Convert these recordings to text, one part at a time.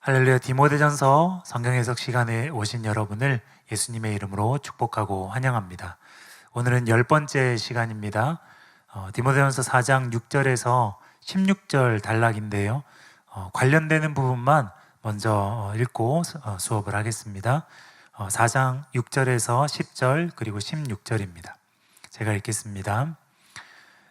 할렐루야. 디모데전서 성경 해석 시간에 오신 여러분을 예수님의 이름으로 축복하고 환영합니다. 오늘은 10번째 시간입니다. 디모데전서 4장 6절에서 16절 단락인데요. 관련되는 부분만 먼저 읽고 수업을 하겠습니다. 4장 6절에서 10절 그리고 16절입니다. 제가 읽겠습니다.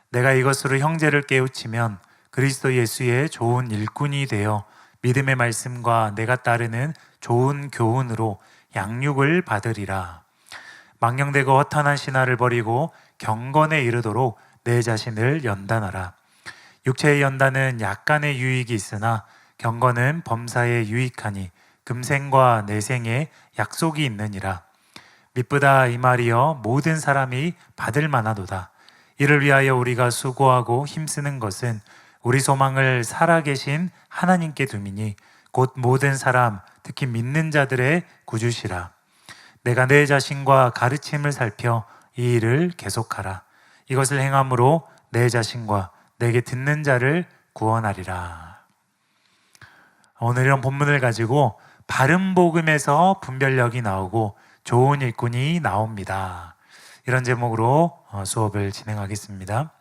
내가 이것으로 형제를 깨우치면 그리스도 예수의 좋은 일꾼이 되어 믿음의 말씀과 내가 따르는 좋은 교훈으로 양육을 받으리라. 망령되고 허탄한 신화를 버리고 경건에 이르도록 내 자신을 연단하라. 육체의 연단은 약간의 유익이 있으나 경건은 범사에 유익하니 금생과 내생에 약속이 있느니라. 미쁘다 이 말이여 모든 사람이 받을 만하도다. 이를 위하여 우리가 수고하고 힘쓰는 것은 우리 소망을 살아계신 하나님께 둠이니 곧 모든 사람 특히 믿는 자들의 구주시라. 내가 내 자신과 가르침을 살펴 이 일을 계속하라. 이것을 행함으로 내 자신과 내게 듣는 자를 구원하리라. 오늘 이런 본문을 가지고 바른 복음에서 분별력이 나오고 좋은 일꾼이 나옵니다. 이런 제목으로 수업을 진행하겠습니다.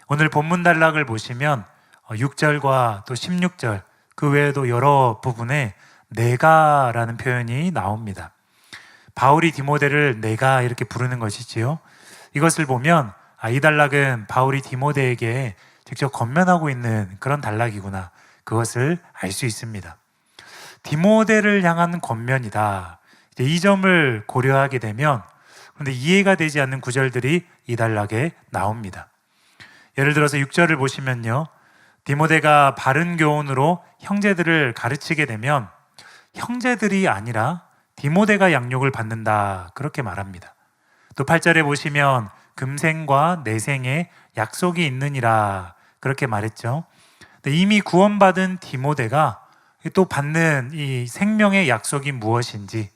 오늘 본문 단락을 보시면 6절과 또 16절 그 외에도 여러 부분에 내가라는 표현이 나옵니다. 바울이 디모데를 내가 이렇게 부르는 것이지요. 이것을 보면 이 단락은 바울이 디모데에게 직접 권면하고 있는 그런 단락이구나, 그것을 알 수 있습니다. 디모데를 향한 권면이다. 이 점을 고려하게 되면 그런데 이해가 되지 않는 구절들이 이 단락에 나옵니다. 예를 들어서 6절을 보시면요, 디모데가 바른 교훈으로 형제들을 가르치게 되면 형제들이 아니라 디모데가 양육을 받는다, 그렇게 말합니다. 또 8절에 보시면 금생과 내생에 약속이 있느니라, 그렇게 말했죠. 이미 구원받은 디모데가 또 받는 이 생명의 약속이 무엇인지,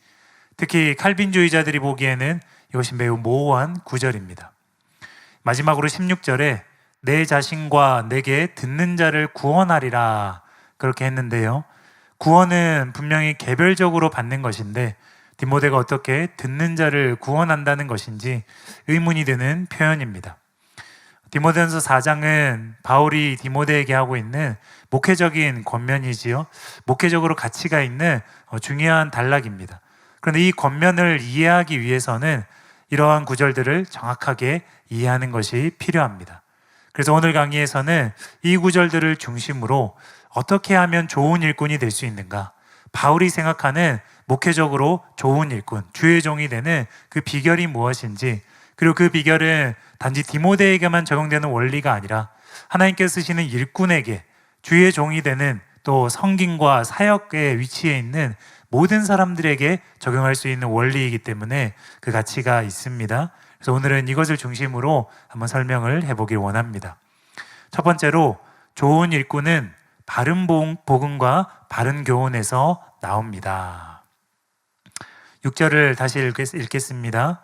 특히 칼빈주의자들이 보기에는 이것이 매우 모호한 구절입니다. 마지막으로 16절에 내 자신과 내게 듣는 자를 구원하리라, 그렇게 했는데요, 구원은 분명히 개별적으로 받는 것인데 디모데가 어떻게 듣는 자를 구원한다는 것인지 의문이 드는 표현입니다. 디모데전서 4장은 바울이 디모데에게 하고 있는 목회적인 권면이지요, 목회적으로 가치가 있는 중요한 단락입니다. 그런데 이 권면을 이해하기 위해서는 이러한 구절들을 정확하게 이해하는 것이 필요합니다. 그래서 오늘 강의에서는 이 구절들을 중심으로 어떻게 하면 좋은 일꾼이 될 수 있는가, 바울이 생각하는 목회적으로 좋은 일꾼, 주의 종이 되는 그 비결이 무엇인지, 그리고 그 비결은 단지 디모데에게만 적용되는 원리가 아니라 하나님께서 쓰시는 일꾼에게, 주의 종이 되는 또 성김과 사역의 위치에 있는 모든 사람들에게 적용할 수 있는 원리이기 때문에 그 가치가 있습니다. 그래서 오늘은 이것을 중심으로 한번 설명을 해보길 원합니다. 첫 번째로, 좋은 일꾼은 바른 복음과 바른 교훈에서 나옵니다. 6절을 다시 읽겠습니다.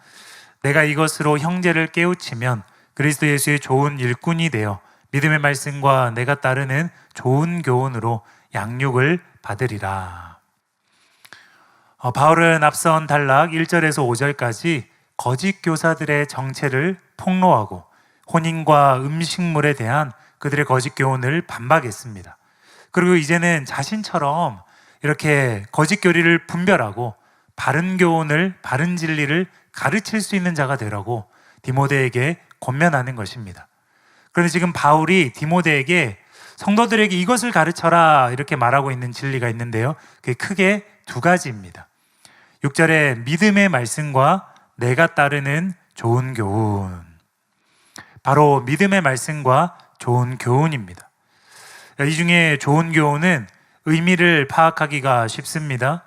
내가 이것으로 형제를 깨우치면 그리스도 예수의 좋은 일꾼이 되어 믿음의 말씀과 내가 따르는 좋은 교훈으로 양육을 받으리라. 바울은 앞선 단락 1절에서 5절까지 거짓 교사들의 정체를 폭로하고 혼인과 음식물에 대한 그들의 거짓 교훈을 반박했습니다. 그리고 이제는 자신처럼 이렇게 거짓 교리를 분별하고 바른 교훈을, 바른 진리를 가르칠 수 있는 자가 되라고 디모데에게 권면하는 것입니다. 그런데 지금 바울이 디모데에게 성도들에게 이것을 가르쳐라, 이렇게 말하고 있는 진리가 있는데요, 그게 크게 두 가지입니다. 6절에 믿음의 말씀과 내가 따르는 좋은 교훈, 바로 믿음의 말씀과 좋은 교훈입니다. 이 중에 좋은 교훈은 의미를 파악하기가 쉽습니다.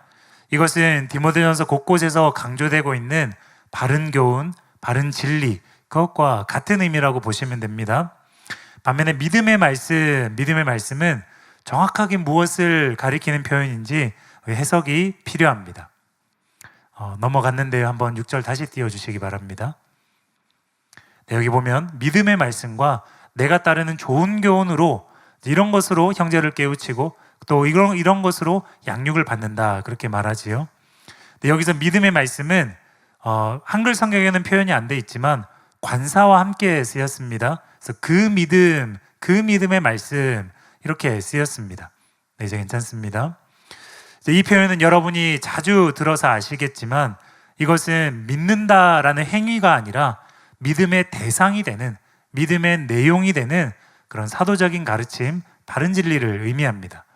이것은 디모데전서 곳곳에서 강조되고 있는 바른 교훈, 바른 진리, 그것과 같은 의미라고 보시면 됩니다. 반면에 믿음의 말씀은 정확하게 무엇을 가리키는 표현인지 해석이 필요합니다. 넘어갔는데요, 한번 6절 다시 띄워주시기 바랍니다. 네, 여기 보면 믿음의 말씀과 내가 따르는 좋은 교훈으로, 이런 것으로 형제를 깨우치고 또 이런 것으로 양육을 받는다 그렇게 말하지요. 근데 여기서 믿음의 말씀은 한글 성경에는 표현이 안 돼 있지만 관사와 함께 쓰였습니다. 그래서 그 믿음의 말씀 이렇게 쓰였습니다. 네, 이제 괜찮습니다. 이 표현은 여러분이 자주 들어서 아시겠지만 이것은 믿는다라는 행위가 아니라 믿음의 대상이 되는, 믿음의 내용이 되는 그런 사도적인 가르침, 바른 진리를 의미합니다.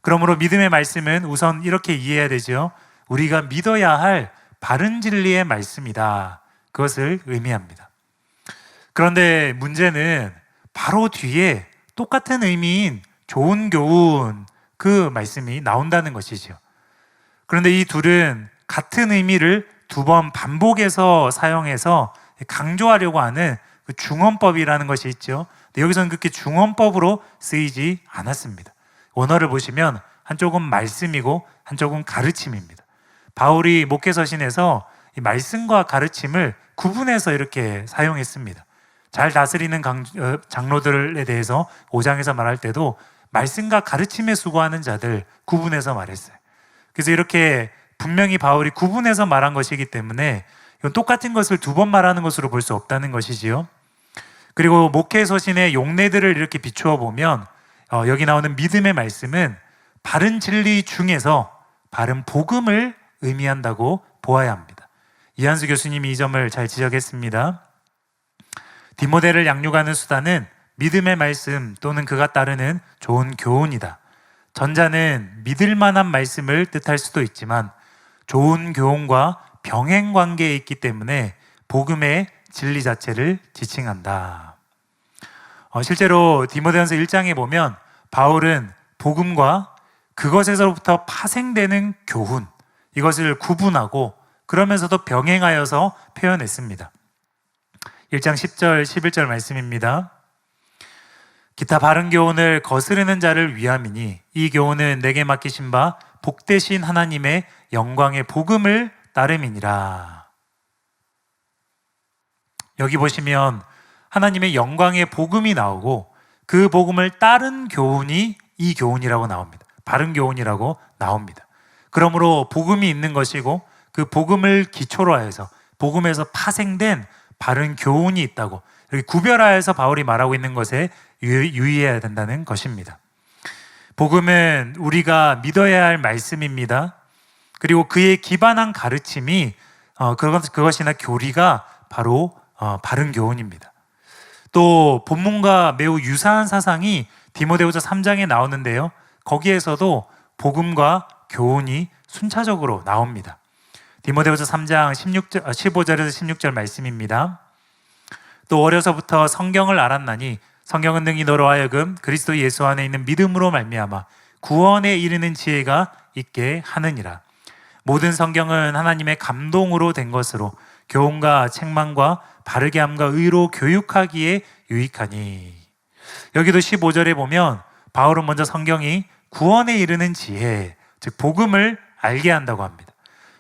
그러므로 믿음의 말씀은 우선 이렇게 이해해야 되죠. 우리가 믿어야 할 바른 진리의 말씀이다. 그것을 의미합니다. 그런데 문제는 바로 뒤에 똑같은 의미인 좋은 교훈 그 말씀이 나온다는 것이죠. 그런데 이 둘은 같은 의미를 두 번 반복해서 사용해서 강조하려고 하는 그 중언법이라는 것이 있죠. 근데 여기서는 그렇게 중언법으로 쓰이지 않았습니다. 원어를 보시면 한쪽은 말씀이고 한쪽은 가르침입니다. 바울이 목회서신에서 이 말씀과 가르침을 구분해서 이렇게 사용했습니다. 잘 다스리는 장로들에 대해서 5장에서 말할 때도 말씀과 가르침에 수고하는 자들 구분해서 말했어요. 그래서 이렇게 분명히 바울이 구분해서 말한 것이기 때문에 이건 똑같은 것을 두 번 말하는 것으로 볼 수 없다는 것이지요. 그리고 목회서신의 용례들을 이렇게 비추어 보면 여기 나오는 믿음의 말씀은 바른 진리 중에서 바른 복음을 의미한다고 보아야 합니다. 이한수 교수님이 이 점을 잘 지적했습니다. 디모데를 양육하는 수단은 믿음의 말씀 또는 그가 따르는 좋은 교훈이다. 전자는 믿을 만한 말씀을 뜻할 수도 있지만 좋은 교훈과 병행 관계에 있기 때문에 복음의 진리 자체를 지칭한다. 실제로 디모데전서 1장에 보면 바울은 복음과 그것에서부터 파생되는 교훈, 이것을 구분하고 그러면서도 병행하여서 표현했습니다. 1장 10절, 11절 말씀입니다. 기타 바른 교훈을 거스르는 자를 위함이니 이 교훈은 내게 맡기신 바 복되신 하나님의 영광의 복음을 따름이니라. 여기 보시면 하나님의 영광의 복음이 나오고 그 복음을 따른 교훈이 이 교훈이라고 나옵니다. 바른 교훈이라고 나옵니다. 그러므로 복음이 있는 것이고 그 복음을 기초로 하여서 복음에서 파생된 바른 교훈이 있다고 이렇게 구별하여서 바울이 말하고 있는 것에 유의해야 된다는 것입니다. 복음은 우리가 믿어야 할 말씀입니다. 그리고 그에 기반한 가르침이 그것이나 교리가 바로 바른 교훈입니다. 또 본문과 매우 유사한 사상이 디모데후서 3장에 나오는데요. 거기에서도 복음과 교훈이 순차적으로 나옵니다. 디모데후서 3장 15절에서 16절 말씀입니다. 또 어려서부터 성경을 알았나니 성경은 능히 너로 하여금 그리스도 예수 안에 있는 믿음으로 말미암아 구원에 이르는 지혜가 있게 하느니라. 모든 성경은 하나님의 감동으로 된 것으로 교훈과 책망과 바르게 함과 의로 교육하기에 유익하니. 여기도 15절에 보면 바울은 먼저 성경이 구원에 이르는 지혜, 즉 복음을 알게 한다고 합니다.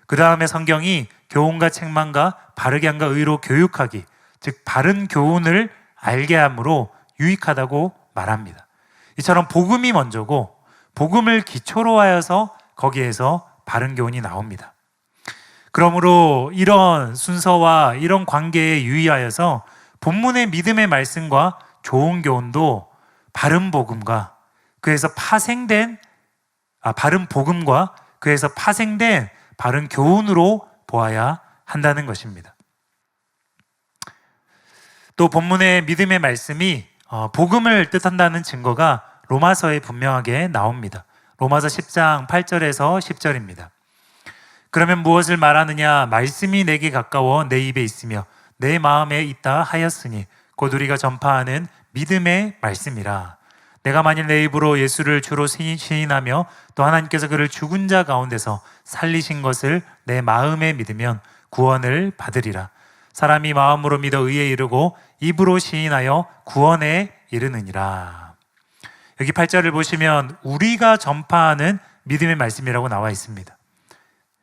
그 다음에 성경이 교훈과 책망과 바르게 함과 의로 교육하기, 즉 바른 교훈을 알게 함으로 유익하다고 말합니다. 이처럼 복음이 먼저고 복음을 기초로 하여서 거기에서 바른 교훈이 나옵니다. 그러므로 이런 순서와 이런 관계에 유의하여서 본문의 믿음의 말씀과 좋은 교훈도 바른 복음과 그에서 파생된 바른 복음과 그에서 파생된 바른 교훈으로 보아야 한다는 것입니다. 또 본문의 믿음의 말씀이 복음을 뜻한다는 증거가 로마서에 분명하게 나옵니다. 로마서 10장 8절에서 10절입니다. 그러면 무엇을 말하느냐? 말씀이 내게 가까워 내 입에 있으며 내 마음에 있다 하였으니 곧 우리가 전파하는 믿음의 말씀이라. 내가 만일 내 입으로 예수를 주로 시인하며 또 하나님께서 그를 죽은 자 가운데서 살리신 것을 내 마음에 믿으면 구원을 받으리라. 사람이 마음으로 믿어 의에 이르고 입으로 시인하여 구원에 이르느니라. 여기 8절을 보시면 우리가 전파하는 믿음의 말씀이라고 나와 있습니다.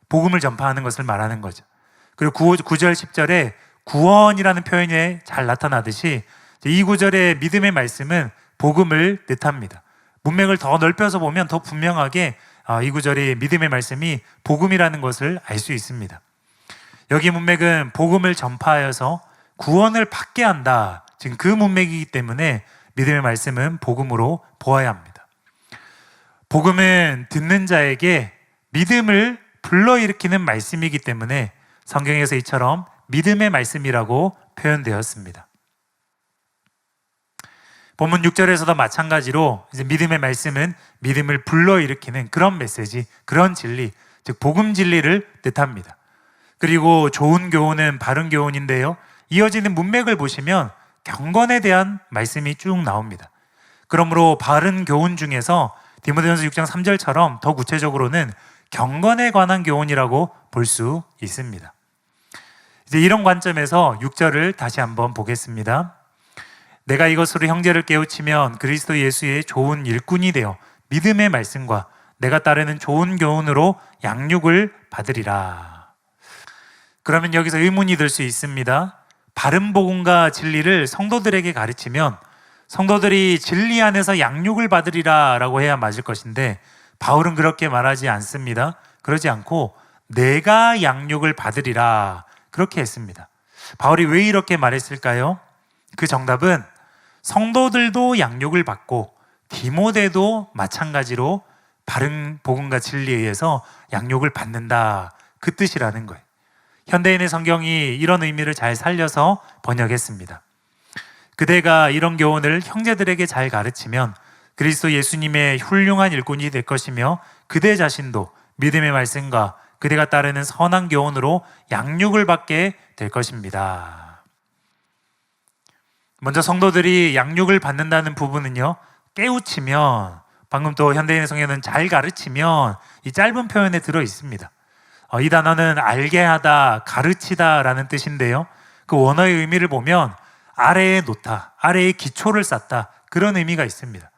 복음을 전파하는 것을 말하는 거죠. 그리고 9절 10절에 구원이라는 표현이 잘 나타나듯이 이 구절의 믿음의 말씀은 복음을 뜻합니다. 문맥을 더 넓혀서 보면 더 분명하게 이 구절이 믿음의 말씀이 복음이라는 것을 알 수 있습니다. 여기 문맥은 복음을 전파하여서 구원을 받게 한다. 지금 그 문맥이기 때문에 믿음의 말씀은 복음으로 보아야 합니다. 복음은 듣는 자에게 믿음을 불러일으키는 말씀이기 때문에 성경에서 이처럼 믿음의 말씀이라고 표현되었습니다. 본문 6절에서도 마찬가지로 이제 믿음의 말씀은 믿음을 불러일으키는 그런 메시지, 그런 진리, 즉 복음 진리를 뜻합니다. 그리고 좋은 교훈은 바른 교훈인데요, 이어지는 문맥을 보시면 경건에 대한 말씀이 쭉 나옵니다. 그러므로 바른 교훈 중에서 디모데전서 6장 3절처럼 더 구체적으로는 경건에 관한 교훈이라고 볼 수 있습니다. 이제 이런 관점에서 6절을 다시 한번 보겠습니다. 내가 이것으로 형제를 깨우치면 그리스도 예수의 좋은 일꾼이 되어 믿음의 말씀과 내가 따르는 좋은 교훈으로 양육을 받으리라. 그러면 여기서 의문이 들 수 있습니다. 바른 복음과 진리를 성도들에게 가르치면 성도들이 진리 안에서 양육을 받으리라 라고 해야 맞을 것인데, 바울은 그렇게 말하지 않습니다. 그러지 않고 내가 양육을 받으리라 그렇게 했습니다. 바울이 왜 이렇게 말했을까요? 그 정답은 성도들도 양육을 받고 디모데도 마찬가지로 바른 복음과 진리에 의해서 양육을 받는다, 그 뜻이라는 거예요. 현대인의 성경이 이런 의미를 잘 살려서 번역했습니다. 그대가 이런 교훈을 형제들에게 잘 가르치면 그리스도 예수님의 훌륭한 일꾼이 될 것이며 그대 자신도 믿음의 말씀과 그대가 따르는 선한 교훈으로 양육을 받게 될 것입니다. 먼저 성도들이 양육을 받는다는 부분은요, 깨우치면, 방금 또 현대인의 성경은 잘 가르치면 이 짧은 표현에 들어 있습니다. 이 단어는 알게 하다, 가르치다 라는 뜻인데요, 그 원어의 의미를 보면 아래에 놓다, 아래에 기초를 쌓다, 그런 의미가 있습니다.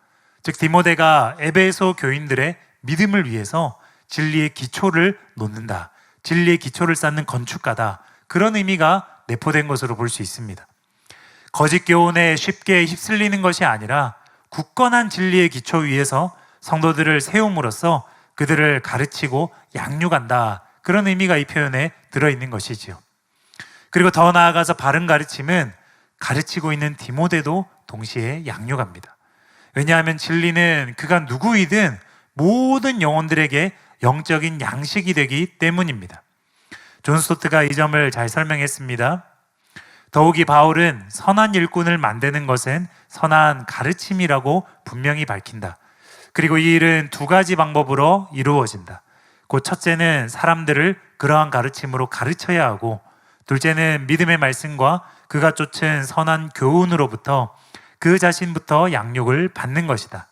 즉 디모데가 에베소 교인들의 믿음을 위해서 진리의 기초를 놓는다, 진리의 기초를 쌓는 건축가다, 그런 의미가 내포된 것으로 볼 수 있습니다. 거짓 교훈에 쉽게 휩쓸리는 것이 아니라 굳건한 진리의 기초 위에서 성도들을 세움으로써 그들을 가르치고 양육한다, 그런 의미가 이 표현에 들어있는 것이지요. 그리고 더 나아가서 바른 가르침은 가르치고 있는 디모데도 동시에 양육합니다. 왜냐하면 진리는 그가 누구이든 모든 영혼들에게 영적인 양식이 되기 때문입니다. 존 스토트가 이 점을 잘 설명했습니다. 더욱이 바울은 선한 일꾼을 만드는 것은 선한 가르침이라고 분명히 밝힌다. 그리고 이 일은 두 가지 방법으로 이루어진다. 곧 첫째는 사람들을 그러한 가르침으로 가르쳐야 하고, 둘째는 믿음의 말씀과 그가 쫓은 선한 교훈으로부터 그 자신부터 양육을 받는 것이다.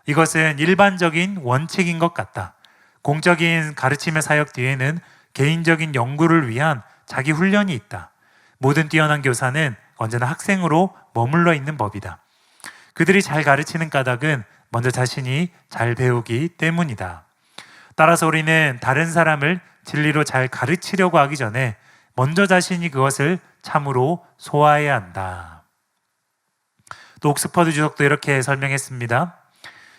이것은 일반적인 원칙인 것 같다. 공적인 가르침의 사역 뒤에는 개인적인 연구를 위한 자기 훈련이 있다. 모든 뛰어난 교사는 언제나 학생으로 머물러 있는 법이다. 그들이 잘 가르치는 까닭은 먼저 자신이 잘 배우기 때문이다. 따라서 우리는 다른 사람을 진리로 잘 가르치려고 하기 전에 먼저 자신이 그것을 참으로 소화해야 한다. 또 옥스퍼드 주석도 이렇게 설명했습니다.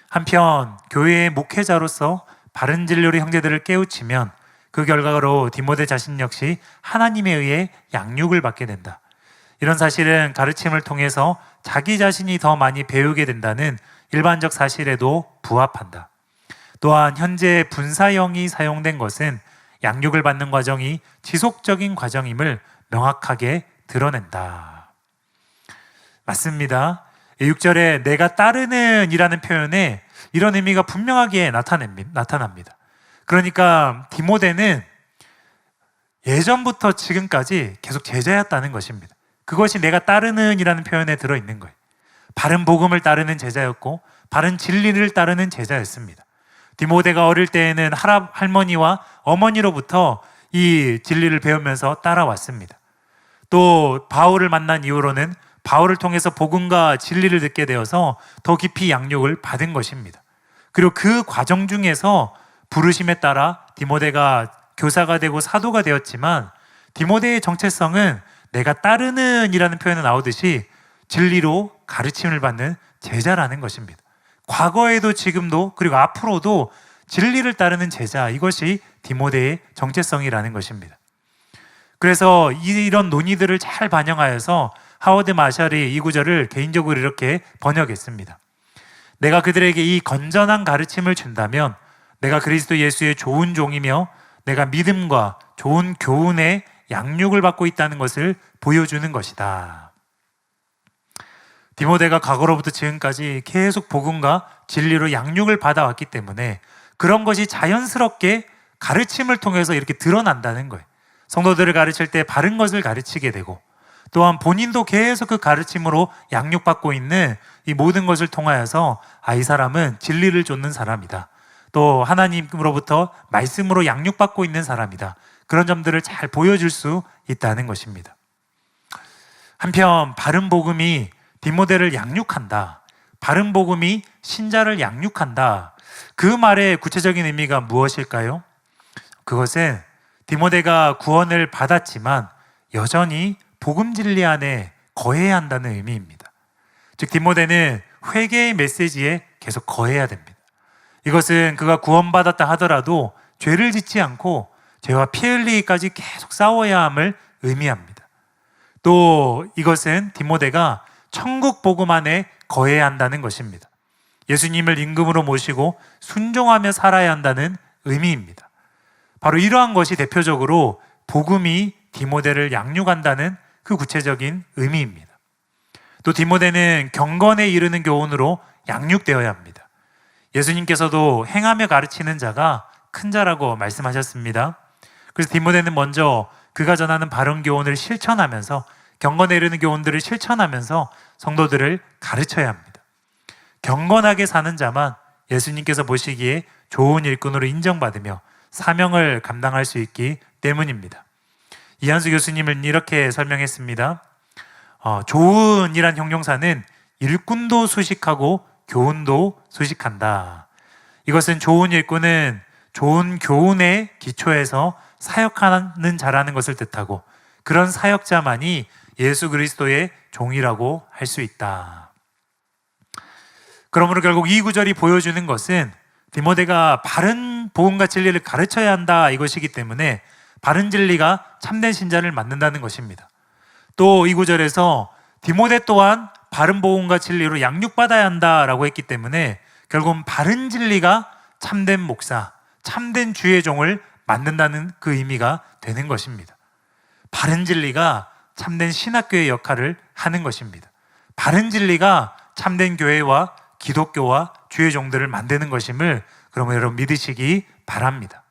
한편 교회의 목회자로서 바른 진리로 형제들을 깨우치면 그 결과로 디모데 자신 역시 하나님에 의해 양육을 받게 된다. 이런 사실은 가르침을 통해서 자기 자신이 더 많이 배우게 된다는 일반적 사실에도 부합한다. 또한 현재 분사형이 사용된 것은 양육을 받는 과정이 지속적인 과정임을 명확하게 드러낸다. 맞습니다. 6절에 내가 따르는 이라는 표현에 이런 의미가 분명하게 나타납니다. 그러니까 디모데는 예전부터 지금까지 계속 제자였다는 것입니다. 그것이 내가 따르는 이라는 표현에 들어있는 거예요. 바른 복음을 따르는 제자였고 바른 진리를 따르는 제자였습니다. 디모데가 어릴 때에는 할머니와 어머니로부터 이 진리를 배우면서 따라왔습니다. 또 바울을 만난 이후로는 바울을 통해서 복음과 진리를 듣게 되어서 더 깊이 양육을 받은 것입니다. 그리고 그 과정 중에서 부르심에 따라 디모데가 교사가 되고 사도가 되었지만 디모데의 정체성은 내가 따르는 이라는 표현이 나오듯이 진리로 가르침을 받는 제자라는 것입니다. 과거에도 지금도 그리고 앞으로도 진리를 따르는 제자, 이것이 디모데의 정체성이라는 것입니다. 그래서 이런 논의들을 잘 반영하여서 하워드 마샬이 이 구절을 개인적으로 이렇게 번역했습니다. 내가 그들에게 이 건전한 가르침을 준다면 내가 그리스도 예수의 좋은 종이며 내가 믿음과 좋은 교훈의 양육을 받고 있다는 것을 보여주는 것이다. 디모데가 과거로부터 지금까지 계속 복음과 진리로 양육을 받아왔기 때문에 그런 것이 자연스럽게 가르침을 통해서 이렇게 드러난다는 거예요. 성도들을 가르칠 때 바른 것을 가르치게 되고, 또한 본인도 계속 그 가르침으로 양육받고 있는 이 모든 것을 통하여서 이 사람은 진리를 좇는 사람이다, 또 하나님으로부터 말씀으로 양육받고 있는 사람이다, 그런 점들을 잘 보여줄 수 있다는 것입니다. 한편 바른 복음이 디모데를 양육한다, 바른 복음이 신자를 양육한다, 그 말의 구체적인 의미가 무엇일까요? 그것은 디모데가 구원을 받았지만 여전히 복음 진리 안에 거해야 한다는 의미입니다. 즉 디모데는 회개의 메시지에 계속 거해야 됩니다. 이것은 그가 구원받았다 하더라도 죄를 짓지 않고 죄와 피 흘리기까지 계속 싸워야 함을 의미합니다. 또 이것은 디모데가 천국 복음 안에 거해야 한다는 것입니다. 예수님을 임금으로 모시고 순종하며 살아야 한다는 의미입니다. 바로 이러한 것이 대표적으로 복음이 디모데를 양육한다는 그 구체적인 의미입니다. 또 디모데는 경건에 이르는 교훈으로 양육되어야 합니다. 예수님께서도 행하며 가르치는 자가 큰 자라고 말씀하셨습니다. 그래서 디모데는 먼저 그가 전하는 바른 교훈을 실천하면서, 경건에 이르는 교훈들을 실천하면서 성도들을 가르쳐야 합니다. 경건하게 사는 자만 예수님께서 보시기에 좋은 일꾼으로 인정받으며 사명을 감당할 수 있기 때문입니다. 이한수 교수님은 이렇게 설명했습니다. 좋은이란 형용사는 일꾼도 수식하고 교훈도 수식한다. 이것은 좋은 일꾼은 좋은 교훈의 기초에서 사역하는 자라는 것을 뜻하고, 그런 사역자만이 예수 그리스도의 종이라고 할 수 있다. 그러므로 결국 이 구절이 보여주는 것은 디모데가 바른 복음과 진리를 가르쳐야 한다, 이것이기 때문에 바른 진리가 참된 신자를 만든다는 것입니다. 또 이 구절에서 디모데 또한 바른 복음과 진리로 양육받아야 한다라고 했기 때문에 결국은 바른 진리가 참된 목사, 참된 주의 종을 만든다는 그 의미가 되는 것입니다. 바른 진리가 참된 신학교의 역할을 하는 것입니다. 바른 진리가 참된 교회와 기독교와 주의 종들을 만드는 것임을 그러면 여러분 믿으시기 바랍니다.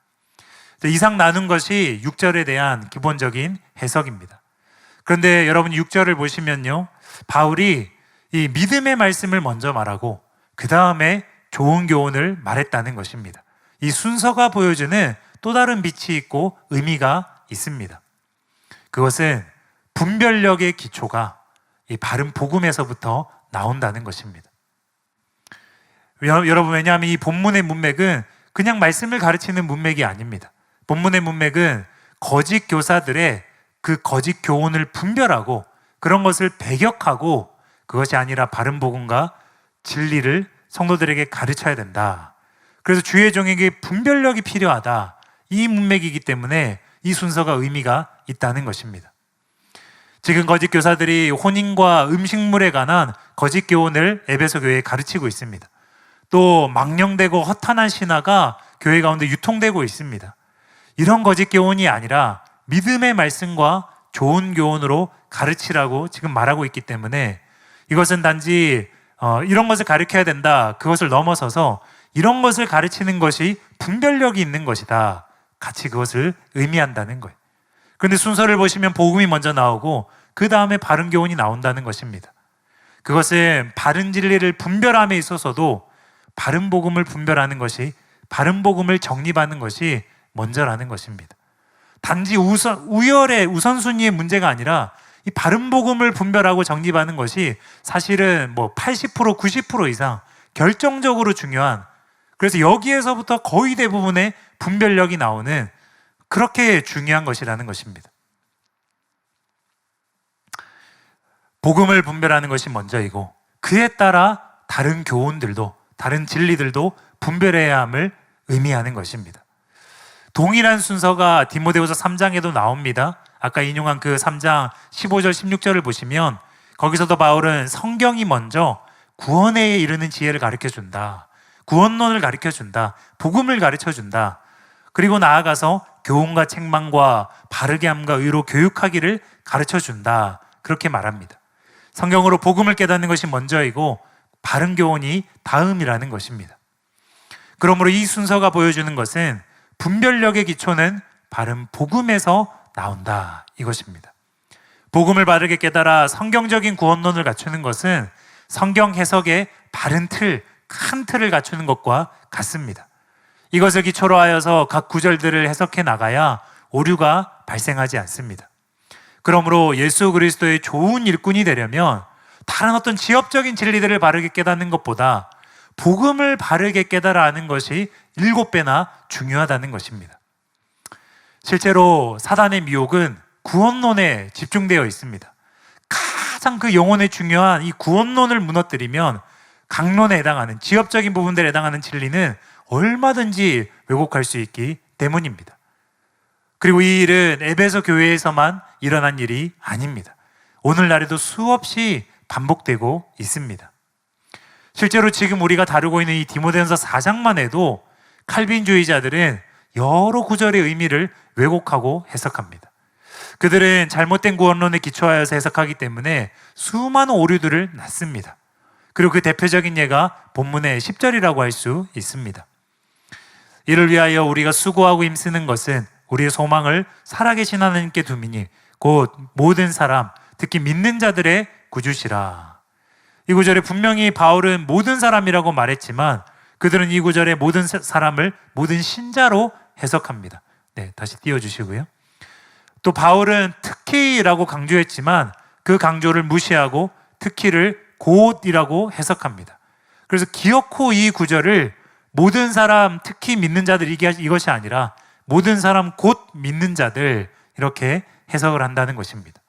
이상 나눈 것이 6절에 대한 기본적인 해석입니다. 그런데 여러분 6절을 보시면요, 바울이 이 믿음의 말씀을 먼저 말하고 그 다음에 좋은 교훈을 말했다는 것입니다. 이 순서가 보여주는 또 다른 빛이 있고 의미가 있습니다. 그것은 분별력의 기초가 이 바른 복음에서부터 나온다는 것입니다. 여러분, 왜냐하면 이 본문의 문맥은 그냥 말씀을 가르치는 문맥이 아닙니다. 본문의 문맥은 거짓 교사들의 그 거짓 교훈을 분별하고 그런 것을 배격하고, 그것이 아니라 바른 복음과 진리를 성도들에게 가르쳐야 된다. 그래서 주의 종에게 분별력이 필요하다, 이 문맥이기 때문에 이 순서가 의미가 있다는 것입니다. 지금 거짓 교사들이 혼인과 음식물에 관한 거짓 교훈을 에베소 교회에 가르치고 있습니다. 또 망령되고 허탄한 신화가 교회 가운데 유통되고 있습니다. 이런 거짓 교훈이 아니라 믿음의 말씀과 좋은 교훈으로 가르치라고 지금 말하고 있기 때문에 이것은 단지 이런 것을 가르쳐야 된다, 그것을 넘어서서 이런 것을 가르치는 것이 분별력이 있는 것이다, 같이 그것을 의미한다는 거예요. 그런데 순서를 보시면 복음이 먼저 나오고 그 다음에 바른 교훈이 나온다는 것입니다. 그것은 바른 진리를 분별함에 있어서도 바른 복음을 분별하는 것이, 바른 복음을 정립하는 것이 먼저라는 것입니다. 단지 우열의 우선순위의 문제가 아니라 이 바른 복음을 분별하고 정립하는 것이 사실은 80%, 90% 이상 결정적으로 중요한, 그래서 여기에서부터 거의 대부분의 분별력이 나오는 그렇게 중요한 것이라는 것입니다. 복음을 분별하는 것이 먼저이고 그에 따라 다른 교훈들도, 다른 진리들도 분별해야 함을 의미하는 것입니다. 동일한 순서가 디모데후서 3장에도 나옵니다. 아까 인용한 그 3장 15절 16절을 보시면 거기서도 바울은 성경이 먼저 구원에 이르는 지혜를 가르쳐준다, 구원론을 가르쳐준다, 복음을 가르쳐준다, 그리고 나아가서 교훈과 책망과 바르게 함과 의로 교육하기를 가르쳐준다, 그렇게 말합니다. 성경으로 복음을 깨닫는 것이 먼저이고 바른 교훈이 다음이라는 것입니다. 그러므로 이 순서가 보여주는 것은 분별력의 기초는 바른 복음에서 나온다, 이것입니다. 복음을 바르게 깨달아 성경적인 구원론을 갖추는 것은 성경 해석의 바른 틀, 큰 틀을 갖추는 것과 같습니다. 이것을 기초로 하여서 각 구절들을 해석해 나가야 오류가 발생하지 않습니다. 그러므로 예수 그리스도의 좋은 일꾼이 되려면 다른 어떤 지엽적인 진리들을 바르게 깨닫는 것보다 복음을 바르게 깨달아 아는 것이 7배나 중요하다는 것입니다. 실제로 사단의 미혹은 구원론에 집중되어 있습니다. 가장 그 영혼에 중요한 이 구원론을 무너뜨리면 강론에 해당하는, 지엽적인 부분들에 해당하는 진리는 얼마든지 왜곡할 수 있기 때문입니다. 그리고 이 일은 에베소 교회에서만 일어난 일이 아닙니다. 오늘날에도 수없이 반복되고 있습니다. 실제로 지금 우리가 다루고 있는 이 디모데전서 4장만 해도 칼빈주의자들은 여러 구절의 의미를 왜곡하고 해석합니다. 그들은 잘못된 구원론에 기초하여서 해석하기 때문에 수많은 오류들을 낳습니다. 그리고 그 대표적인 예가 본문의 10절이라고 할 수 있습니다. 이를 위하여 우리가 수고하고 힘쓰는 것은 우리의 소망을 살아계신 하나님께 두미니 곧 모든 사람, 특히 믿는 자들의 구주시라. 이 구절에 분명히 바울은 모든 사람이라고 말했지만 그들은 이 구절에 모든 사람을 모든 신자로 해석합니다. 네, 다시 띄워주시고요. 또 바울은 특히라고 강조했지만 그 강조를 무시하고 특히를 곧이라고 해석합니다. 그래서 기어코 이 구절을 모든 사람, 특히 믿는 자들, 이것이 아니라 모든 사람 곧 믿는 자들, 이렇게 해석을 한다는 것입니다.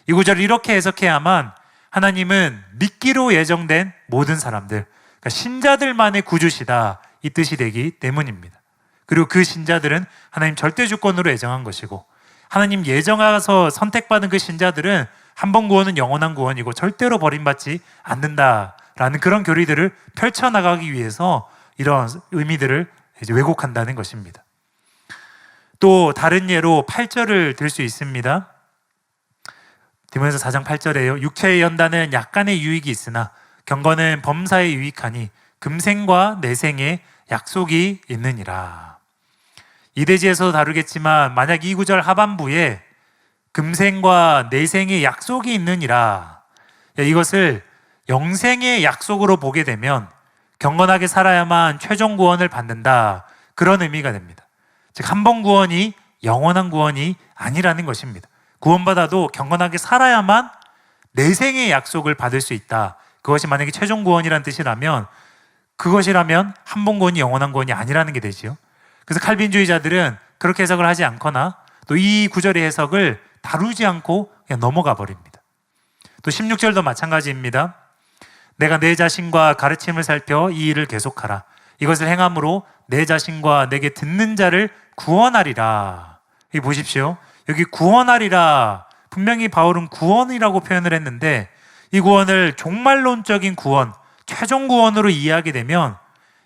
이 구절을 이렇게 해석해야만 하나님은 믿기로 예정된 모든 사람들, 그러니까 신자들만의 구주시다, 이 뜻이 되기 때문입니다. 그리고 그 신자들은 하나님 절대 주권으로 예정한 것이고 하나님 예정하서 선택받은 그 신자들은 한 번 구원은 영원한 구원이고 절대로 버림받지 않는다라는 그런 교리들을 펼쳐나가기 위해서 이런 의미들을 이제 왜곡한다는 것입니다. 또 다른 예로 8절을 들 수 있습니다. 디모데전서 4장 8절에요. 육체의 연단은 약간의 유익이 있으나 경건은 범사에 유익하니 금생과 내생에 약속이 있느니라. 이대지에서 다루겠지만 만약 이 구절 하반부에 금생과 내생에 약속이 있느니라, 이것을 영생의 약속으로 보게 되면 경건하게 살아야만 최종 구원을 받는다, 그런 의미가 됩니다. 즉 한 번 구원이 영원한 구원이 아니라는 것입니다. 구원받아도 경건하게 살아야만 내생의 약속을 받을 수 있다. 그것이 만약에 최종 구원이라는 뜻이라면 그것이라면 한 번 구원이 영원한 구원이 아니라는 게 되지요. 그래서 칼빈주의자들은 그렇게 해석을 하지 않거나 또 이 구절의 해석을 다루지 않고 그냥 넘어가 버립니다. 또 16절도 마찬가지입니다. 내가 내 자신과 가르침을 살펴 이 일을 계속하라. 이것을 행함으로 내 자신과 내게 듣는 자를 구원하리라. 여기 보십시오. 여기 구원하리라. 분명히 바울은 구원이라고 표현을 했는데 이 구원을 종말론적인 구원, 최종 구원으로 이해하게 되면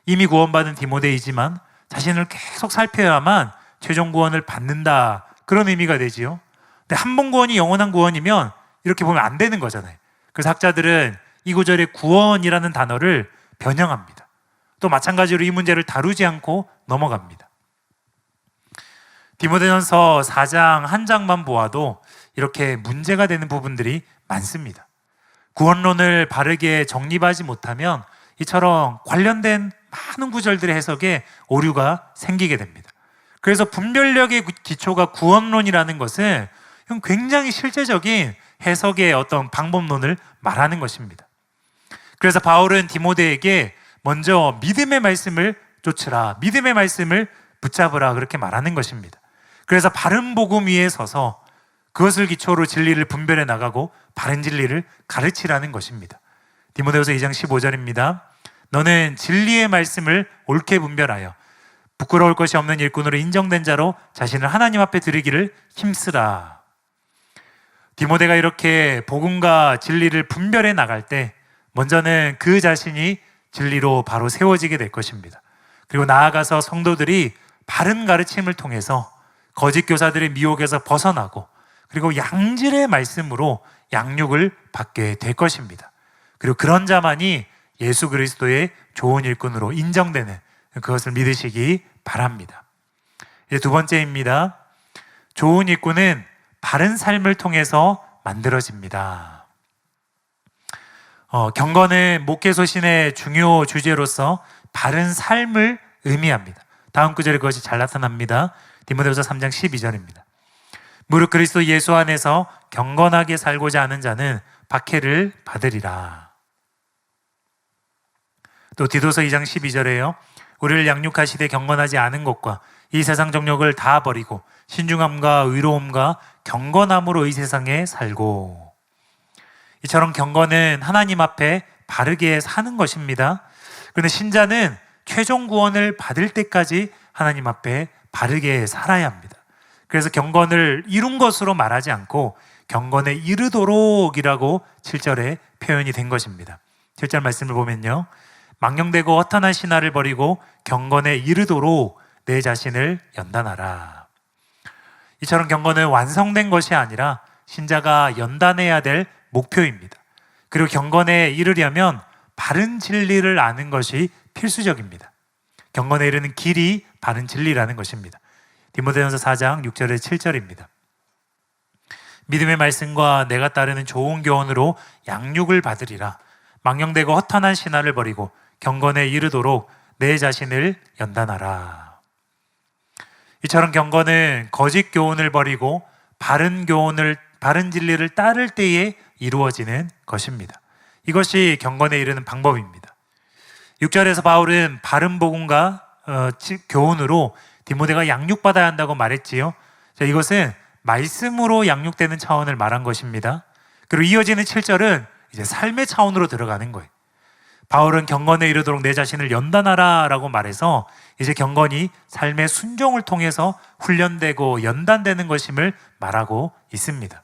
이미 구원받은 디모데이지만 자신을 계속 살펴야만 최종 구원을 받는다, 그런 의미가 되지요. 근데 한 번 구원이 영원한 구원이면 이렇게 보면 안 되는 거잖아요. 그래서 학자들은 이 구절의 구원이라는 단어를 변형합니다. 또 마찬가지로 이 문제를 다루지 않고 넘어갑니다. 디모데전서 4장 한 장만 보아도 이렇게 문제가 되는 부분들이 많습니다. 구원론을 바르게 정립하지 못하면 이처럼 관련된 많은 구절들의 해석에 오류가 생기게 됩니다. 그래서 분별력의 기초가 구원론이라는 것은 굉장히 실제적인 해석의 어떤 방법론을 말하는 것입니다. 그래서 바울은 디모데에게 먼저 믿음의 말씀을 쫓으라, 믿음의 말씀을 붙잡으라, 그렇게 말하는 것입니다. 그래서 바른 복음 위에 서서 그것을 기초로 진리를 분별해 나가고 바른 진리를 가르치라는 것입니다. 디모데후서 2장 15절입니다. 너는 진리의 말씀을 옳게 분별하여 부끄러울 것이 없는 일꾼으로 인정된 자로 자신을 하나님 앞에 드리기를 힘쓰라. 디모데가 이렇게 복음과 진리를 분별해 나갈 때 먼저는 그 자신이 진리로 바로 세워지게 될 것입니다. 그리고 나아가서 성도들이 바른 가르침을 통해서 거짓 교사들의 미혹에서 벗어나고 그리고 양질의 말씀으로 양육을 받게 될 것입니다. 그리고 그런 자만이 예수 그리스도의 좋은 일꾼으로 인정되는 그것을 믿으시기 바랍니다. 이제 두 번째입니다. 좋은 일꾼은 바른 삶을 통해서 만들어집니다. 경건은 목회소신의 중요 주제로서 바른 삶을 의미합니다. 다음 구절에 그것이 잘 나타납니다. 디모데후서 3장 12절입니다. 무릇 그리스도 예수 안에서 경건하게 살고자 하는 자는 박해를 받으리라. 또 디도서 2장 12절에요. 우리를 양육하시되 경건하지 않은 것과 이 세상 정욕을 다 버리고 신중함과 의로움과 경건함으로 이 세상에 살고. 이처럼 경건은 하나님 앞에 바르게 사는 것입니다. 그런데 신자는 최종 구원을 받을 때까지 하나님 앞에 바르게 살아야 합니다. 그래서 경건을 이룬 것으로 말하지 않고 경건에 이르도록이라고 7절에 표현이 된 것입니다. 7절 말씀을 보면요. 망령되고 허탄한 신화를 버리고 경건에 이르도록 내 자신을 연단하라. 이처럼 경건은 완성된 것이 아니라 신자가 연단해야 될 목표입니다. 그리고 경건에 이르려면 바른 진리를 아는 것이 필수적입니다. 경건에 이르는 길이 바른 진리라는 것입니다. 디모데전서 4장 6절에 7절입니다. 믿음의 말씀과 내가 따르는 좋은 교훈으로 양육을 받으리라. 망령되고 허탄한 신화를 버리고 경건에 이르도록 내 자신을 연단하라. 이처럼 경건은 거짓 교훈을 버리고 바른 진리를 따를 때에 이루어지는 것입니다. 이것이 경건에 이르는 방법입니다. 6절에서 바울은 바른 복음과 교훈으로 디모데가 양육받아야 한다고 말했지요. 자, 이것은 말씀으로 양육되는 차원을 말한 것입니다. 그리고 이어지는 7절은 이제 삶의 차원으로 들어가는 거예요. 바울은 경건에 이르도록 내 자신을 연단하라 라고 말해서 이제 경건이 삶의 순종을 통해서 훈련되고 연단되는 것임을 말하고 있습니다.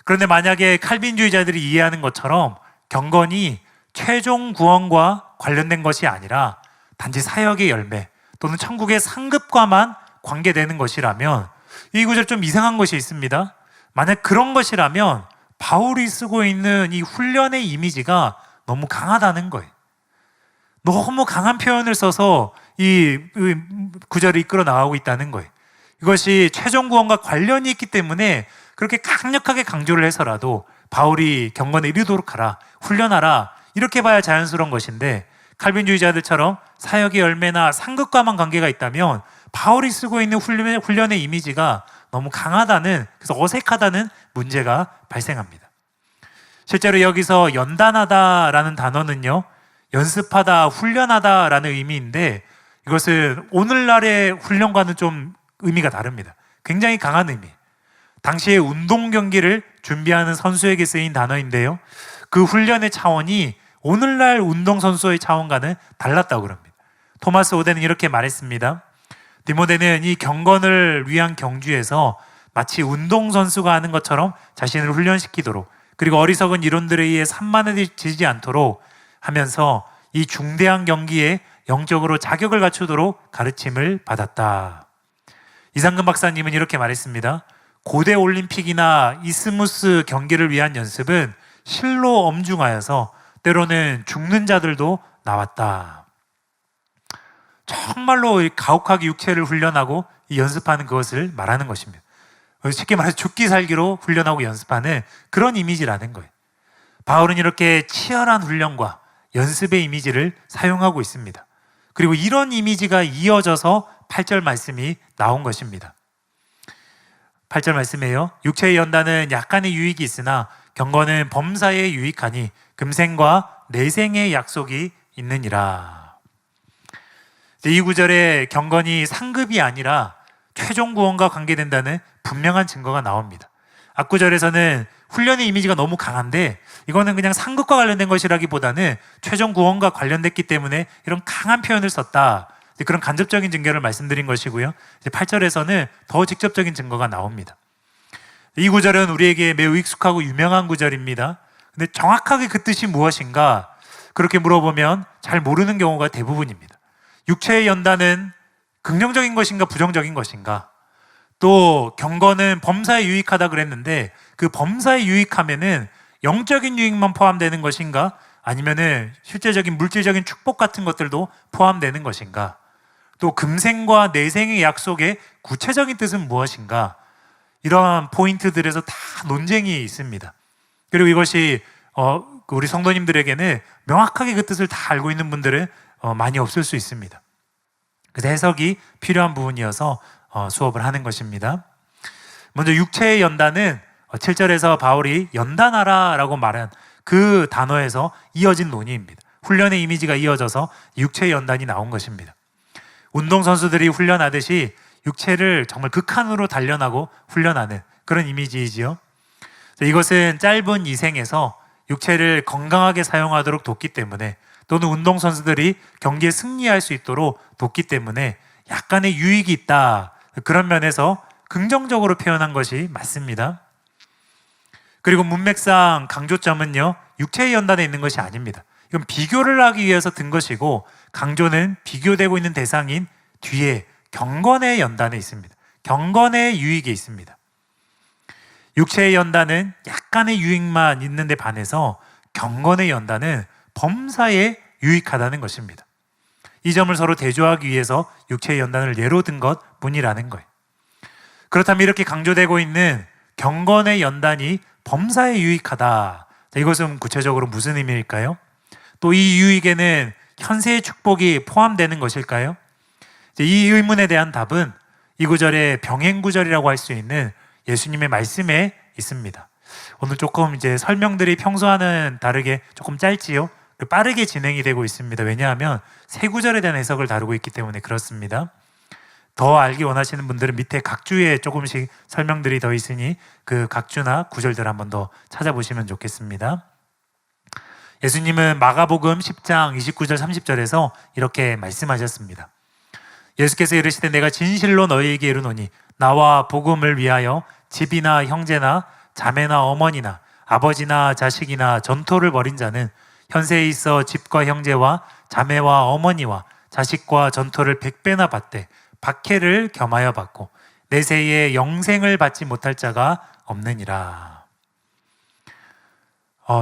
그런데 만약에 칼빈주의자들이 이해하는 것처럼 경건이 최종 구원과 관련된 것이 아니라 단지 사역의 열매 또는 천국의 상급과만 관계되는 것이라면 이 구절 좀 이상한 것이 있습니다. 만약 그런 것이라면 바울이 쓰고 있는 이 훈련의 이미지가 너무 강하다는 거예요. 너무 강한 표현을 써서 이 구절을 이끌어 나가고 있다는 거예요. 이것이 최종 구원과 관련이 있기 때문에 그렇게 강력하게 강조를 해서라도 바울이 경건에 이르도록 하라, 훈련하라 이렇게 봐야 자연스러운 것인데 칼빈주의자들처럼 사역의 열매나 상급과만 관계가 있다면 바울이 쓰고 있는 훈련의 이미지가 너무 강하다는, 그래서 어색하다는 문제가 발생합니다. 실제로 여기서 연단하다라는 단어는요, 연습하다, 훈련하다라는 의미인데 이것은 오늘날의 훈련과는 좀 의미가 다릅니다. 굉장히 강한 의미. 당시에 운동 경기를 준비하는 선수에게 쓰인 단어인데요, 그 훈련의 차원이 오늘날 운동선수의 차원과는 달랐다고 그럽니다. 토마스 오덴은 이렇게 말했습니다. 디모데는 이 경건을 위한 경주에서 마치 운동선수가 하는 것처럼 자신을 훈련시키도록, 그리고 어리석은 이론들에 의해 산만해지지 않도록 하면서 이 중대한 경기에 영적으로 자격을 갖추도록 가르침을 받았다. 이상근 박사님은 이렇게 말했습니다. 고대 올림픽이나 이스무스 경기를 위한 연습은 실로 엄중하여서 때로는 죽는 자들도 나왔다. 정말로 가혹하게 육체를 훈련하고 연습하는 그것을 말하는 것입니다. 쉽게 말해서 죽기 살기로 훈련하고 연습하는 그런 이미지라는 거예요. 바울은 이렇게 치열한 훈련과 연습의 이미지를 사용하고 있습니다. 그리고 이런 이미지가 이어져서 8절 말씀이 나온 것입니다. 8절 말씀이에요. 육체의 연단은 약간의 유익이 있으나 경건은 범사에 유익하니 금생과 내생의 약속이 있느니라. 이 구절에 경건이 상급이 아니라 최종 구원과 관계된다는 분명한 증거가 나옵니다. 앞구절에서는 훈련의 이미지가 너무 강한데 이거는 그냥 상급과 관련된 것이라기보다는 최종 구원과 관련됐기 때문에 이런 강한 표현을 썼다. 그런 간접적인 증거를 말씀드린 것이고요. 이제 8절에서는 더 직접적인 증거가 나옵니다. 이 구절은 우리에게 매우 익숙하고 유명한 구절입니다. 근데 정확하게 그 뜻이 무엇인가? 그렇게 물어보면 잘 모르는 경우가 대부분입니다. 육체의 연단은 긍정적인 것인가 부정적인 것인가? 또 경건은 범사에 유익하다 그랬는데 그 범사에 유익하면은 영적인 유익만 포함되는 것인가? 아니면은 실제적인 물질적인 축복 같은 것들도 포함되는 것인가? 또 금생과 내생의 약속의 구체적인 뜻은 무엇인가? 이러한 포인트들에서 다 논쟁이 있습니다. 그리고 이것이 우리 성도님들에게는 명확하게 그 뜻을 다 알고 있는 분들은 많이 없을 수 있습니다. 그래서 해석이 필요한 부분이어서 수업을 하는 것입니다. 먼저 육체의 연단은 7절에서 바울이 연단하라 라고 말한 그 단어에서 이어진 논의입니다. 훈련의 이미지가 이어져서 육체의 연단이 나온 것입니다. 운동선수들이 훈련하듯이 육체를 정말 극한으로 단련하고 훈련하는 그런 이미지이지요. 이것은 짧은 이생에서 육체를 건강하게 사용하도록 돕기 때문에, 또는 운동선수들이 경기에 승리할 수 있도록 돕기 때문에 약간의 유익이 있다, 그런 면에서 긍정적으로 표현한 것이 맞습니다. 그리고 문맥상 강조점은요, 육체의 연단에 있는 것이 아닙니다. 이건 비교를 하기 위해서 든 것이고, 강조는 비교되고 있는 대상인 뒤에 경건의 연단에 있습니다. 경건의 유익이 있습니다. 육체의 연단은 약간의 유익만 있는 데 반해서 경건의 연단은 범사에 유익하다는 것입니다. 이 점을 서로 대조하기 위해서 육체의 연단을 예로 든 것 뿐이라는 거예요. 그렇다면 이렇게 강조되고 있는 경건의 연단이 범사에 유익하다, 이것은 구체적으로 무슨 의미일까요? 또 이 유익에는 현세의 축복이 포함되는 것일까요? 이 의문에 대한 답은 이 구절의 병행구절이라고 할 수 있는 예수님의 말씀에 있습니다. 오늘 조금 이제 설명들이 평소와는 다르게 조금 짧지요? 빠르게 진행이 되고 있습니다. 왜냐하면 세 구절에 대한 해석을 다루고 있기 때문에 그렇습니다. 더 알기 원하시는 분들은 밑에 각주에 조금씩 설명들이 더 있으니 그 각주나 구절들 한번 더 찾아보시면 좋겠습니다. 예수님은 마가복음 10장 29절 30절에서 이렇게 말씀하셨습니다. 예수께서 이르시되 내가 진실로 너희에게 이르노니 나와 복음을 위하여 집이나 형제나 자매나 어머니나 아버지나 자식이나 전토를 벌인 자는 현세에 있어 집과 형제와 자매와 어머니와 자식과 전토를 100배나 받되 박해를 겸하여 받고 내세에 영생을 받지 못할 자가 없느니라.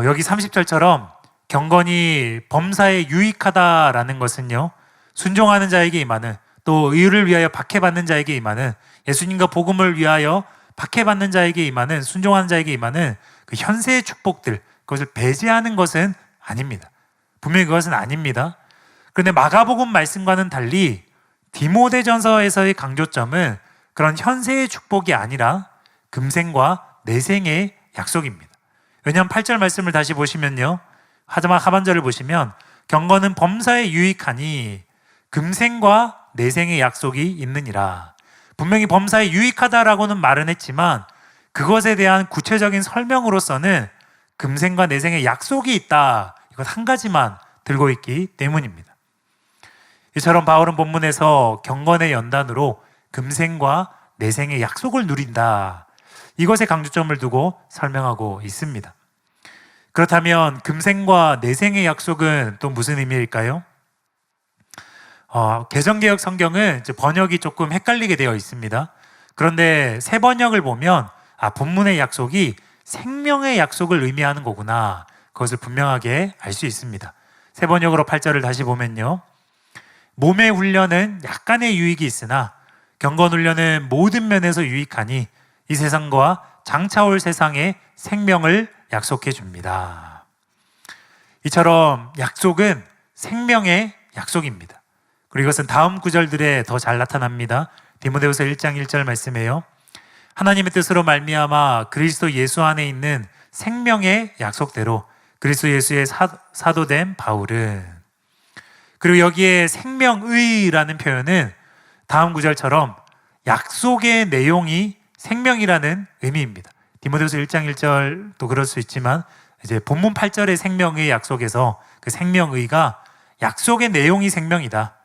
여기 30절처럼 경건이 범사에 유익하다라는 것은요, 순종하는 자에게 임하는, 또 의를 위하여 박해받는 자에게 임하는, 예수님과 복음을 위하여 박해받는 자에게 임하는, 순종하는 자에게 임하는 그 현세의 축복들, 그것을 배제하는 것은 아닙니다. 분명히 그것은 아닙니다. 그런데 마가복음 말씀과는 달리 디모데전서에서의 강조점은 그런 현세의 축복이 아니라 금생과 내생의 약속입니다. 왜냐하면 8절 말씀을 다시 보시면요, 하반절을 보시면 경건은 범사에 유익하니 금생과 내생의 약속이 있느니라. 분명히 범사에 유익하다라고는 말은 했지만 그것에 대한 구체적인 설명으로서는 금생과 내생의 약속이 있다, 이것 한 가지만 들고 있기 때문입니다. 이처럼 바울은 본문에서 경건의 연단으로 금생과 내생의 약속을 누린다, 이것에 강조점을 두고 설명하고 있습니다. 그렇다면 금생과 내생의 약속은 또 무슨 의미일까요? 개정개혁 성경은 번역이 조금 헷갈리게 되어 있습니다. 그런데 새 번역을 보면 본문의 약속이 생명의 약속을 의미하는 거구나, 그것을 분명하게 알 수 있습니다. 새 번역으로 8절을 다시 보면요, 몸의 훈련은 약간의 유익이 있으나 경건 훈련은 모든 면에서 유익하니 이 세상과 장차 올 세상의 생명을 약속해 줍니다. 이처럼 약속은 생명의 약속입니다. 그리고 이것은 다음 구절들에 더 잘 나타납니다. 디모데후서 1장 1절 말씀이에요. 하나님의 뜻으로 말미암아 그리스도 예수 안에 있는 생명의 약속대로 그리스도 예수의 사도된 바울은. 그리고 여기에 생명의라는 표현은 다음 구절처럼 약속의 내용이 생명이라는 의미입니다. 디모데후서 1장 1절도 그럴 수 있지만 이제 본문 8절의 생명의 약속에서 그 생명의가 약속의 내용이 생명이다.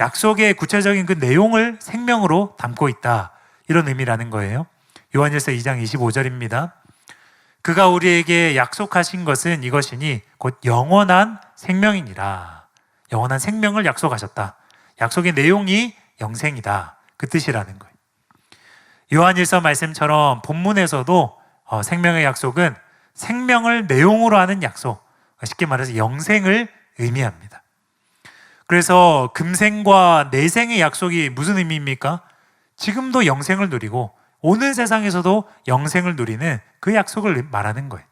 약속의 구체적인 그 내용을 생명으로 담고 있다. 이런 의미라는 거예요. 요한일서 2장 25절입니다. 그가 우리에게 약속하신 것은 이것이니 곧 영원한 생명이니라. 영원한 생명을 약속하셨다. 약속의 내용이 영생이다. 그 뜻이라는 거예요. 요한일서 말씀처럼 본문에서도 생명의 약속은 생명을 내용으로 하는 약속, 쉽게 말해서 영생을 의미합니다. 그래서 금생과 내생의 약속이 무슨 의미입니까? 지금도 영생을 누리고 오는 세상에서도 영생을 누리는 그 약속을 말하는 거예요.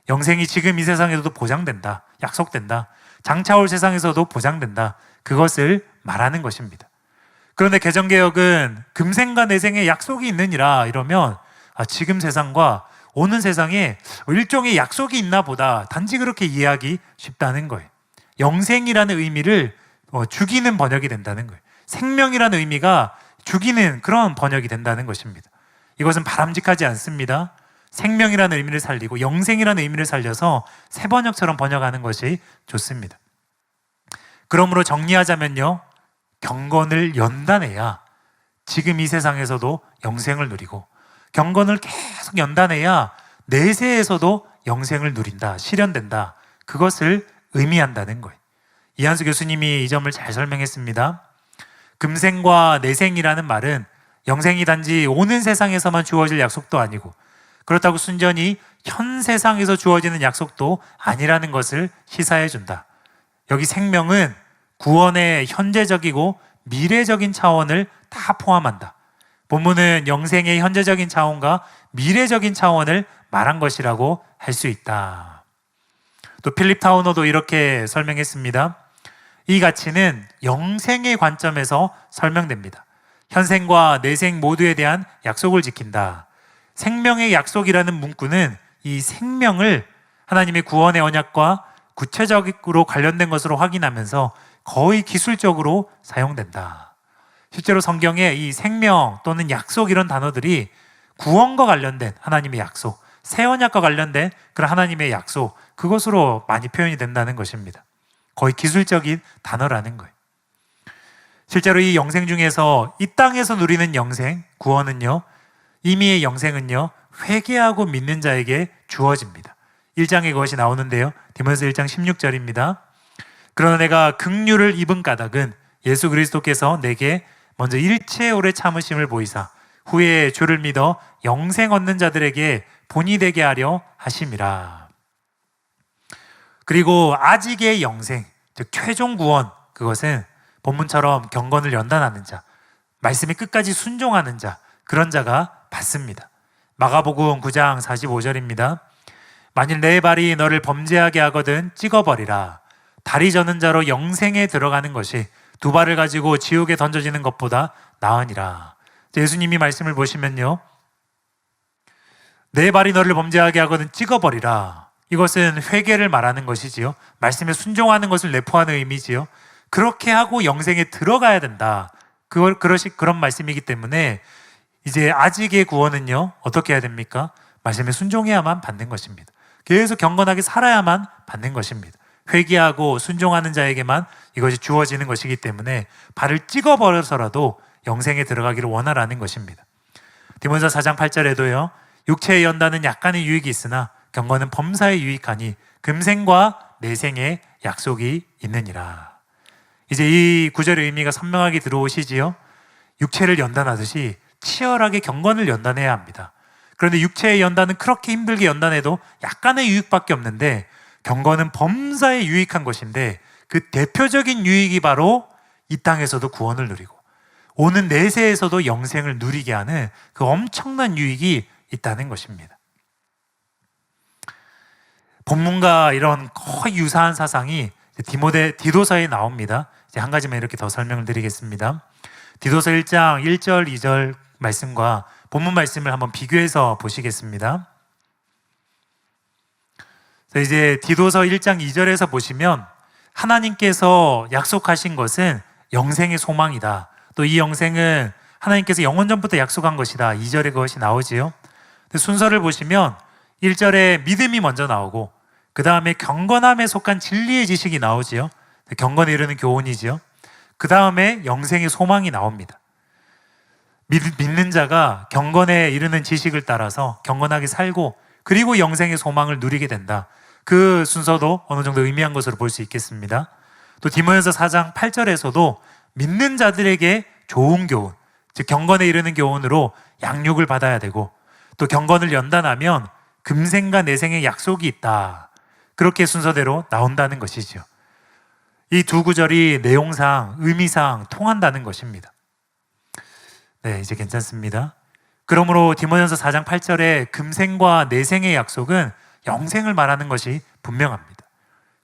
영생이 지금 이 세상에서도 보장된다, 약속된다. 장차 올 세상에서도 보장된다. 그것을 말하는 것입니다. 그런데 개정개혁은 금생과 내생의 약속이 있느니라 이러면 지금 세상과 오는 세상에 일종의 약속이 있나 보다, 단지 그렇게 이해하기 쉽다는 거예요. 영생이라는 의미를 죽이는 번역이 된다는 거예요. 생명이라는 의미가 죽이는 그런 번역이 된다는 것입니다. 이것은 바람직하지 않습니다. 생명이라는 의미를 살리고 영생이라는 의미를 살려서 새 번역처럼 번역하는 것이 좋습니다. 그러므로 정리하자면요, 경건을 연단해야 지금 이 세상에서도 영생을 누리고, 경건을 계속 연단해야 내세에서도 영생을 누린다, 실현된다. 그것을 의미한다는 거예요. 이한수 교수님이 이 점을 잘 설명했습니다. 금생과 내생이라는 말은 영생이 단지 오는 세상에서만 주어질 약속도 아니고, 그렇다고 순전히 현 세상에서 주어지는 약속도 아니라는 것을 시사해 준다. 여기 생명은 구원의 현재적이고 미래적인 차원을 다 포함한다. 본문은 영생의 현재적인 차원과 미래적인 차원을 말한 것이라고 할 수 있다. 또 필립 타우너도 이렇게 설명했습니다. 이 가치는 영생의 관점에서 설명됩니다. 현생과 내생 모두에 대한 약속을 지킨다. 생명의 약속이라는 문구는 이 생명을 하나님의 구원의 언약과 구체적으로 관련된 것으로 확인하면서 거의 기술적으로 사용된다. 실제로 성경에 이 생명 또는 약속 이런 단어들이 구원과 관련된 하나님의 약속, 새 언약과 관련된 그런 하나님의 약속, 그것으로 많이 표현이 된다는 것입니다. 거의 기술적인 단어라는 거예요. 실제로 이 영생 중에서 이 땅에서 누리는 영생, 구원은요, 이미의 영생은요, 회개하고 믿는 자에게 주어집니다. 1장에 그것이 나오는데요, 디모데후서 1장 16절입니다. 그러나 내가 긍휼을 입은 까닭은 예수 그리스도께서 내게 먼저 일체의 오래 참으심을 보이사 후에 주를 믿어 영생 얻는 자들에게 본이 되게 하려 하심이라. 그리고 아직의 영생, 즉 최종 구원, 그것은 본문처럼 경건을 연단하는 자, 말씀에 끝까지 순종하는 자, 그런 자가 받습니다. 마가복음 9장 45절입니다. 만일 내 발이 너를 범죄하게 하거든 찍어버리라. 다리 저는 자로 영생에 들어가는 것이 두 발을 가지고 지옥에 던져지는 것보다 나으니라. 예수님이 말씀을 보시면요, 내 발이 너를 범죄하게 하거든 찍어버리라. 이것은 회개를 말하는 것이지요. 말씀에 순종하는 것을 내포하는 의미지요. 그렇게 하고 영생에 들어가야 된다. 그런 말씀이기 때문에 이제 아직의 구원은요, 어떻게 해야 됩니까? 말씀에 순종해야만 받는 것입니다. 계속 경건하게 살아야만 받는 것입니다. 회개하고 순종하는 자에게만 이것이 주어지는 것이기 때문에 발을 찍어버려서라도 영생에 들어가기를 원하라는 것입니다. 디모데후서 4장 8절에도요, 육체의 연단은 약간의 유익이 있으나 경건은 범사에 유익하니 금생과 내생의 약속이 있느니라. 이제 이 구절의 의미가 선명하게 들어오시지요. 육체를 연단하듯이 치열하게 경건을 연단해야 합니다. 그런데 육체의 연단은 그렇게 힘들게 연단해도 약간의 유익밖에 없는데, 경건은 범사에 유익한 것인데, 그 대표적인 유익이 바로 이 땅에서도 구원을 누리고 오는 내세에서도 영생을 누리게 하는 그 엄청난 유익이 있다는 것입니다. 본문과 이런 거의 유사한 사상이 디도서에 나옵니다. 이제 한 가지만 이렇게 더 설명을 드리겠습니다. 디도서 1장 1절 2절 말씀과 본문 말씀을 한번 비교해서 보시겠습니다. 이제 디도서 1장 2절에서 보시면 하나님께서 약속하신 것은 영생의 소망이다. 또 이 영생은 하나님께서 영원 전부터 약속한 것이다. 2절에 그것이 나오지요. 순서를 보시면 1절에 믿음이 먼저 나오고 그 다음에 경건함에 속한 진리의 지식이 나오지요. 경건에 이르는 교훈이지요. 그 다음에 영생의 소망이 나옵니다. 믿는 자가 경건에 이르는 지식을 따라서 경건하게 살고 그리고 영생의 소망을 누리게 된다. 그 순서도 어느 정도 의미한 것으로 볼 수 있겠습니다. 또 디모데전서 4장 8절에서도 믿는 자들에게 좋은 교훈, 즉 경건에 이르는 교훈으로 양육을 받아야 되고 또 경건을 연단하면 금생과 내생의 약속이 있다. 그렇게 순서대로 나온다는 것이지요. 이 두 구절이 내용상, 의미상 통한다는 것입니다. 네, 이제 괜찮습니다. 그러므로 디모데전서 4장 8절에 금생과 내생의 약속은 영생을 말하는 것이 분명합니다.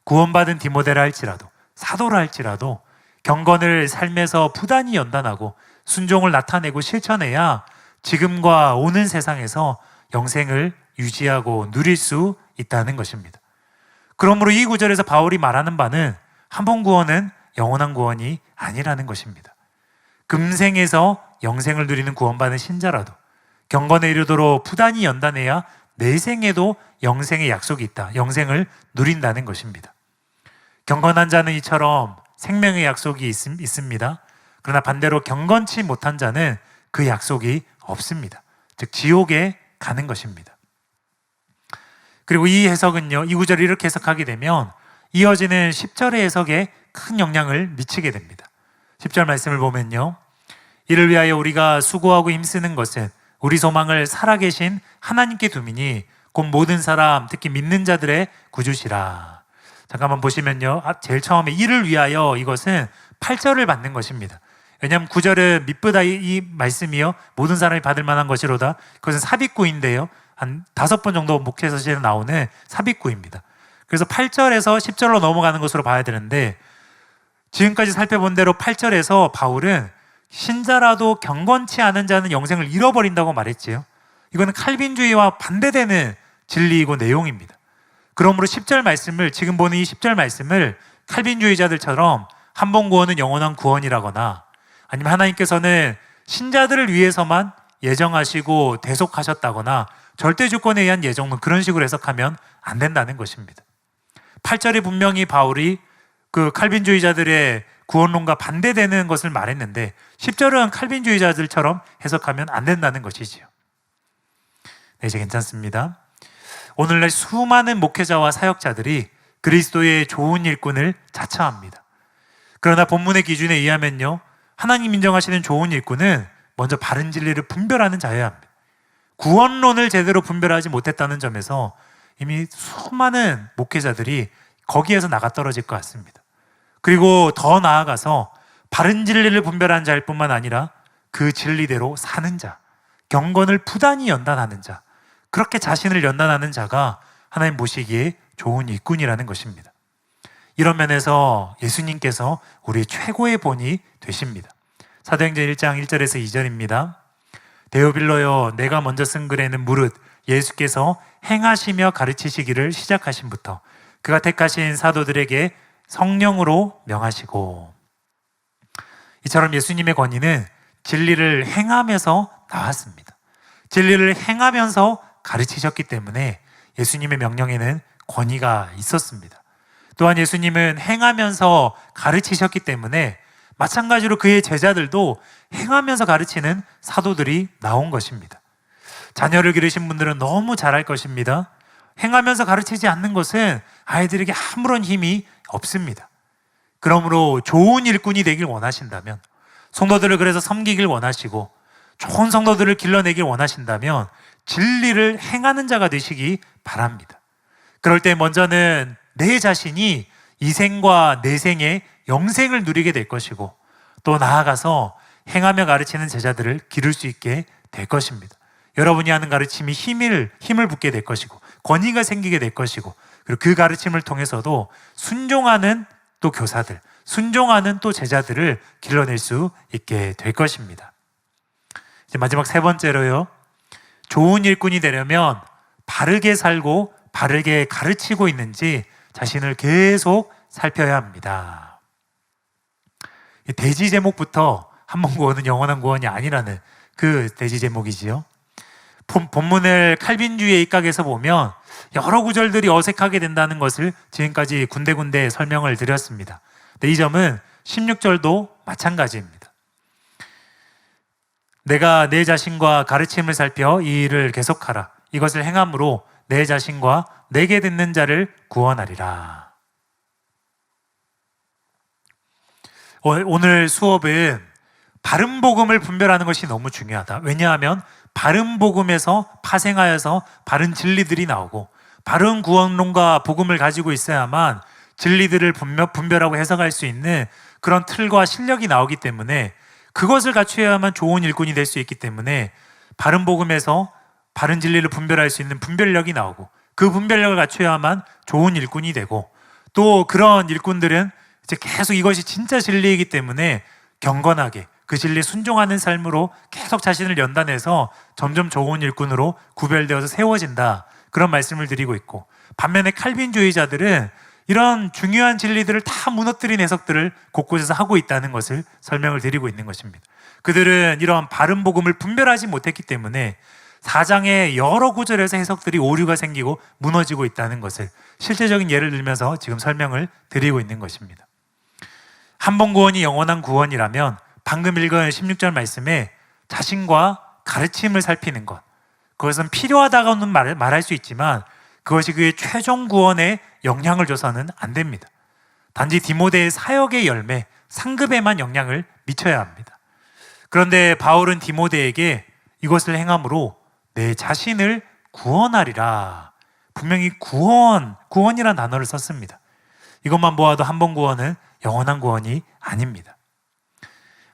구원받은 디모데라 할지라도 사도라 할지라도 경건을 삶에서 부단히 연단하고 순종을 나타내고 실천해야 지금과 오는 세상에서 영생을 유지하고 누릴 수 있다는 것입니다. 그러므로 이 구절에서 바울이 말하는 바는 한 번 구원은 영원한 구원이 아니라는 것입니다. 금생에서 영생을 누리는 구원받은 신자라도 경건에 이르도록 부단히 연단해야 내생에도 영생의 약속이 있다. 영생을 누린다는 것입니다. 경건한 자는 이처럼 생명의 약속이 있습니다. 그러나 반대로 경건치 못한 자는 그 약속이 없습니다. 즉 지옥에 가는 것입니다. 그리고 이 해석은요, 이 구절을 이렇게 해석하게 되면 이어지는 10절의 해석에 큰 영향을 미치게 됩니다. 10절 말씀을 보면요, 이를 위하여 우리가 수고하고 힘쓰는 것은 우리 소망을 살아계신 하나님께 두미니 곧 모든 사람 특히 믿는 자들의 구주시라. 잠깐만 보시면요, 제일 처음에 이를 위하여 이것은 8절을 받는 것입니다. 왜냐하면 9절은 미쁘다 이 말씀이요 모든 사람이 받을 만한 것이로다. 그것은 삽입구인데요, 한 5번 정도 목회서실에 나오는 삽입구입니다. 그래서 8절에서 10절로 넘어가는 것으로 봐야 되는데, 지금까지 살펴본 대로 8절에서 바울은 신자라도 경건치 않은 자는 영생을 잃어버린다고 말했지요. 이거는 칼빈주의와 반대되는 진리이고 내용입니다. 그러므로 10절 말씀을, 지금 보는 이 10절 말씀을 칼빈주의자들처럼 한 번 구원은 영원한 구원이라거나 아니면 하나님께서는 신자들을 위해서만 예정하시고 대속하셨다거나 절대 주권에 의한 예정론, 그런 식으로 해석하면 안 된다는 것입니다. 8절에 분명히 바울이 그 칼빈주의자들의 구원론과 반대되는 것을 말했는데 10절은 칼빈주의자들처럼 해석하면 안 된다는 것이지요. 네, 이제 괜찮습니다. 오늘날 수많은 목회자와 사역자들이 그리스도의 좋은 일꾼을 자처합니다. 그러나 본문의 기준에 의하면요, 하나님 인정하시는 좋은 일꾼은 먼저 바른 진리를 분별하는 자여야 합니다. 구원론을 제대로 분별하지 못했다는 점에서 이미 수많은 목회자들이 거기에서 나가 떨어질 것 같습니다. 그리고 더 나아가서 바른 진리를 분별하는 자일 뿐만 아니라 그 진리대로 사는 자, 경건을 부단히 연단하는 자, 그렇게 자신을 연단하는 자가 하나님 보시기에 좋은 일꾼이라는 것입니다. 이런 면에서 예수님께서 우리 최고의 본이 되십니다. 사도행전 1장 1절에서 2절입니다. 데오빌로여, 내가 먼저 쓴 글에는 무릇 예수께서 행하시며 가르치시기를 시작하신부터 그가 택하신 사도들에게 성령으로 명하시고. 이처럼 예수님의 권위는 진리를 행하면서 나왔습니다. 진리를 행하면서 가르치셨기 때문에 예수님의 명령에는 권위가 있었습니다. 또한 예수님은 행하면서 가르치셨기 때문에 마찬가지로 그의 제자들도 행하면서 가르치는 사도들이 나온 것입니다. 자녀를 기르신 분들은 너무 잘 알 것입니다. 행하면서 가르치지 않는 것은 아이들에게 아무런 힘이 없습니다. 그러므로 좋은 일꾼이 되길 원하신다면, 성도들을 그래서 섬기길 원하시고 좋은 성도들을 길러내길 원하신다면 진리를 행하는 자가 되시기 바랍니다. 그럴 때 먼저는 내 자신이 이생과 내생의 영생을 누리게 될 것이고, 또 나아가서 행하며 가르치는 제자들을 기를 수 있게 될 것입니다. 여러분이 하는 가르침이 힘을 붙게 될 것이고 권위가 생기게 될 것이고, 그리고 그 가르침을 통해서도 순종하는 또 교사들, 순종하는 또 제자들을 길러낼 수 있게 될 것입니다. 이제 마지막 세 번째로요, 좋은 일꾼이 되려면 바르게 살고 바르게 가르치고 있는지 자신을 계속 살펴야 합니다. 대지 제목부터 한 번 구원은 영원한 구원이 아니라는 그 대지 제목이지요. 본문을 칼빈주의의 입각에서 보면 여러 구절들이 어색하게 된다는 것을 지금까지 군데군데 설명을 드렸습니다. 근데 이 점은 16절도 마찬가지입니다. 내가 내 자신과 가르침을 살펴 이 일을 계속하라. 이것을 행함으로 내 자신과 내게 듣는 자를 구원하리라. 오늘 수업은 바른 복음을 분별하는 것이 너무 중요하다. 왜냐하면 바른 복음에서 파생하여서 바른 진리들이 나오고 바른 구원론과 복음을 가지고 있어야만 진리들을 분별하고 해석할 수 있는 그런 틀과 실력이 나오기 때문에 그것을 갖추어야만 좋은 일꾼이 될 수 있기 때문에 바른 복음에서 바른 진리를 분별할 수 있는 분별력이 나오고 그 분별력을 갖춰야만 좋은 일꾼이 되고 또 그런 일꾼들은 이제 계속 이것이 진짜 진리이기 때문에 경건하게 그 진리에 순종하는 삶으로 계속 자신을 연단해서 점점 좋은 일꾼으로 구별되어서 세워진다. 그런 말씀을 드리고 있고 반면에 칼빈주의자들은 이런 중요한 진리들을 다 무너뜨린 해석들을 곳곳에서 하고 있다는 것을 설명을 드리고 있는 것입니다. 그들은 이런 바른 복음을 분별하지 못했기 때문에 4장의 여러 구절에서 해석들이 오류가 생기고 무너지고 있다는 것을 실제적인 예를 들면서 지금 설명을 드리고 있는 것입니다. 한 번 구원이 영원한 구원이라면 방금 읽은 16절 말씀에 자신과 가르침을 살피는 것, 그것은 필요하다고는 말할 수 있지만 그것이 그의 최종 구원에 영향을 줘서는 안 됩니다. 단지 디모데의 사역의 열매, 상급에만 영향을 미쳐야 합니다. 그런데 바울은 디모데에게 이것을 행함으로 내 자신을 구원하리라. 분명히 구원이라는 단어를 썼습니다. 이것만 보아도 한 번 구원은 영원한 구원이 아닙니다.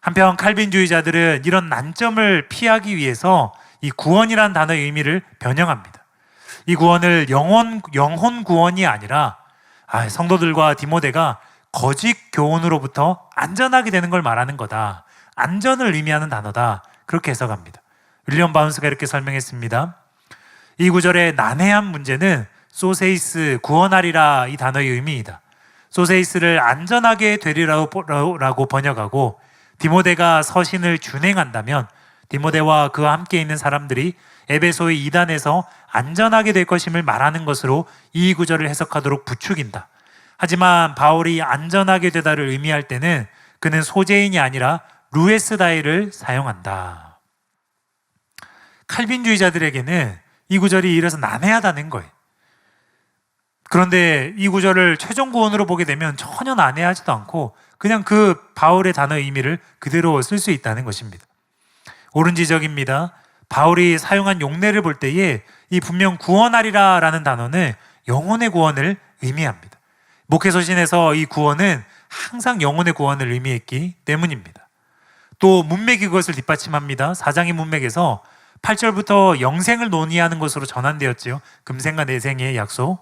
한편 칼빈주의자들은 이런 난점을 피하기 위해서 이 구원이라는 단어의 의미를 변형합니다. 이 구원을 영혼 구원이 아니라 성도들과 디모데가 거짓 교훈으로부터 안전하게 되는 걸 말하는 거다. 안전을 의미하는 단어다. 그렇게 해석합니다. 윌리엄 바운스가 이렇게 설명했습니다. 이 구절의 난해한 문제는 소세이스, 구원하리라 이 단어의 의미이다. 소세이스를 안전하게 되리라고 번역하고 디모데가 서신을 준행한다면 디모데와 그와 함께 있는 사람들이 에베소의 이단에서 안전하게 될 것임을 말하는 것으로 이 구절을 해석하도록 부추긴다. 하지만 바울이 안전하게 되다를 의미할 때는 그는 소재인이 아니라 루에스다이를 사용한다. 칼빈주의자들에게는 이 구절이 이래서 난해하다는 거예요. 그런데 이 구절을 최종 구원으로 보게 되면 전혀 난해하지도 않고 그냥 그 바울의 단어의 의미를 그대로 쓸 수 있다는 것입니다. 옳은 지적입니다. 바울이 사용한 용례를 볼 때에 이 분명 구원하리라 라는 단어는 영혼의 구원을 의미합니다. 목회서신에서 이 구원은 항상 영혼의 구원을 의미했기 때문입니다. 또 문맥이 그것을 뒷받침합니다. 4장의 문맥에서 8절부터 영생을 논의하는 것으로 전환되었지요. 금생과 내생의 약속.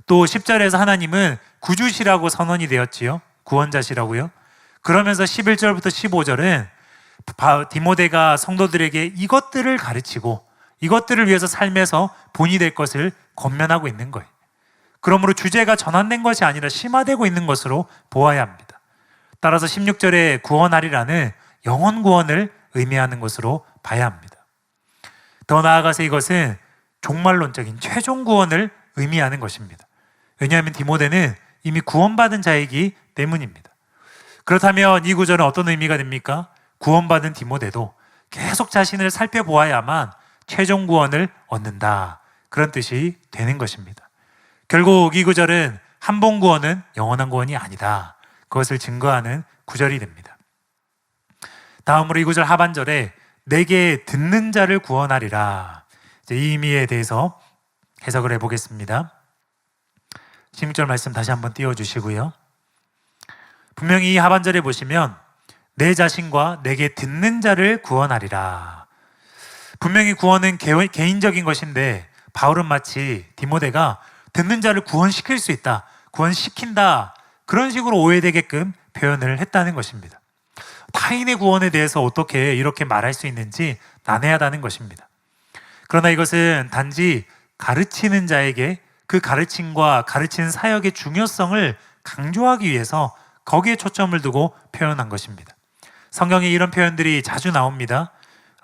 또 10절에서 하나님은 구주시라고 선언이 되었지요. 구원자시라고요. 그러면서 11절부터 15절은 디모데가 성도들에게 이것들을 가르치고 이것들을 위해서 삶에서 본이 될 것을 권면하고 있는 거예요. 그러므로 주제가 전환된 것이 아니라 심화되고 있는 것으로 보아야 합니다. 따라서 16절에 구원하리라는 영혼 구원을 의미하는 것으로 봐야 합니다. 더 나아가서 이것은 종말론적인 최종 구원을 의미하는 것입니다. 왜냐하면 디모데는 이미 구원받은 자이기 때문입니다. 그렇다면 이 구절은 어떤 의미가 됩니까? 구원받은 디모데도 계속 자신을 살펴보아야만 최종 구원을 얻는다. 그런 뜻이 되는 것입니다. 결국 이 구절은 한 번 구원은 영원한 구원이 아니다. 그것을 증거하는 구절이 됩니다. 다음으로 이 구절 하반절에 내게 듣는 자를 구원하리라. 이 의미에 대해서 해석을 해보겠습니다. 16절 말씀 다시 한번 띄워주시고요. 분명히 이 하반절에 보시면 내 자신과 내게 듣는 자를 구원하리라. 분명히 구원은 개인적인 것인데 바울은 마치 디모데가 듣는 자를 구원시킬 수 있다, 구원시킨다, 그런 식으로 오해되게끔 표현을 했다는 것입니다. 타인의 구원에 대해서 어떻게 이렇게 말할 수 있는지 난해하다는 것입니다. 그러나 이것은 단지 가르치는 자에게 그 가르침과 가르치는 사역의 중요성을 강조하기 위해서 거기에 초점을 두고 표현한 것입니다. 성경에 이런 표현들이 자주 나옵니다.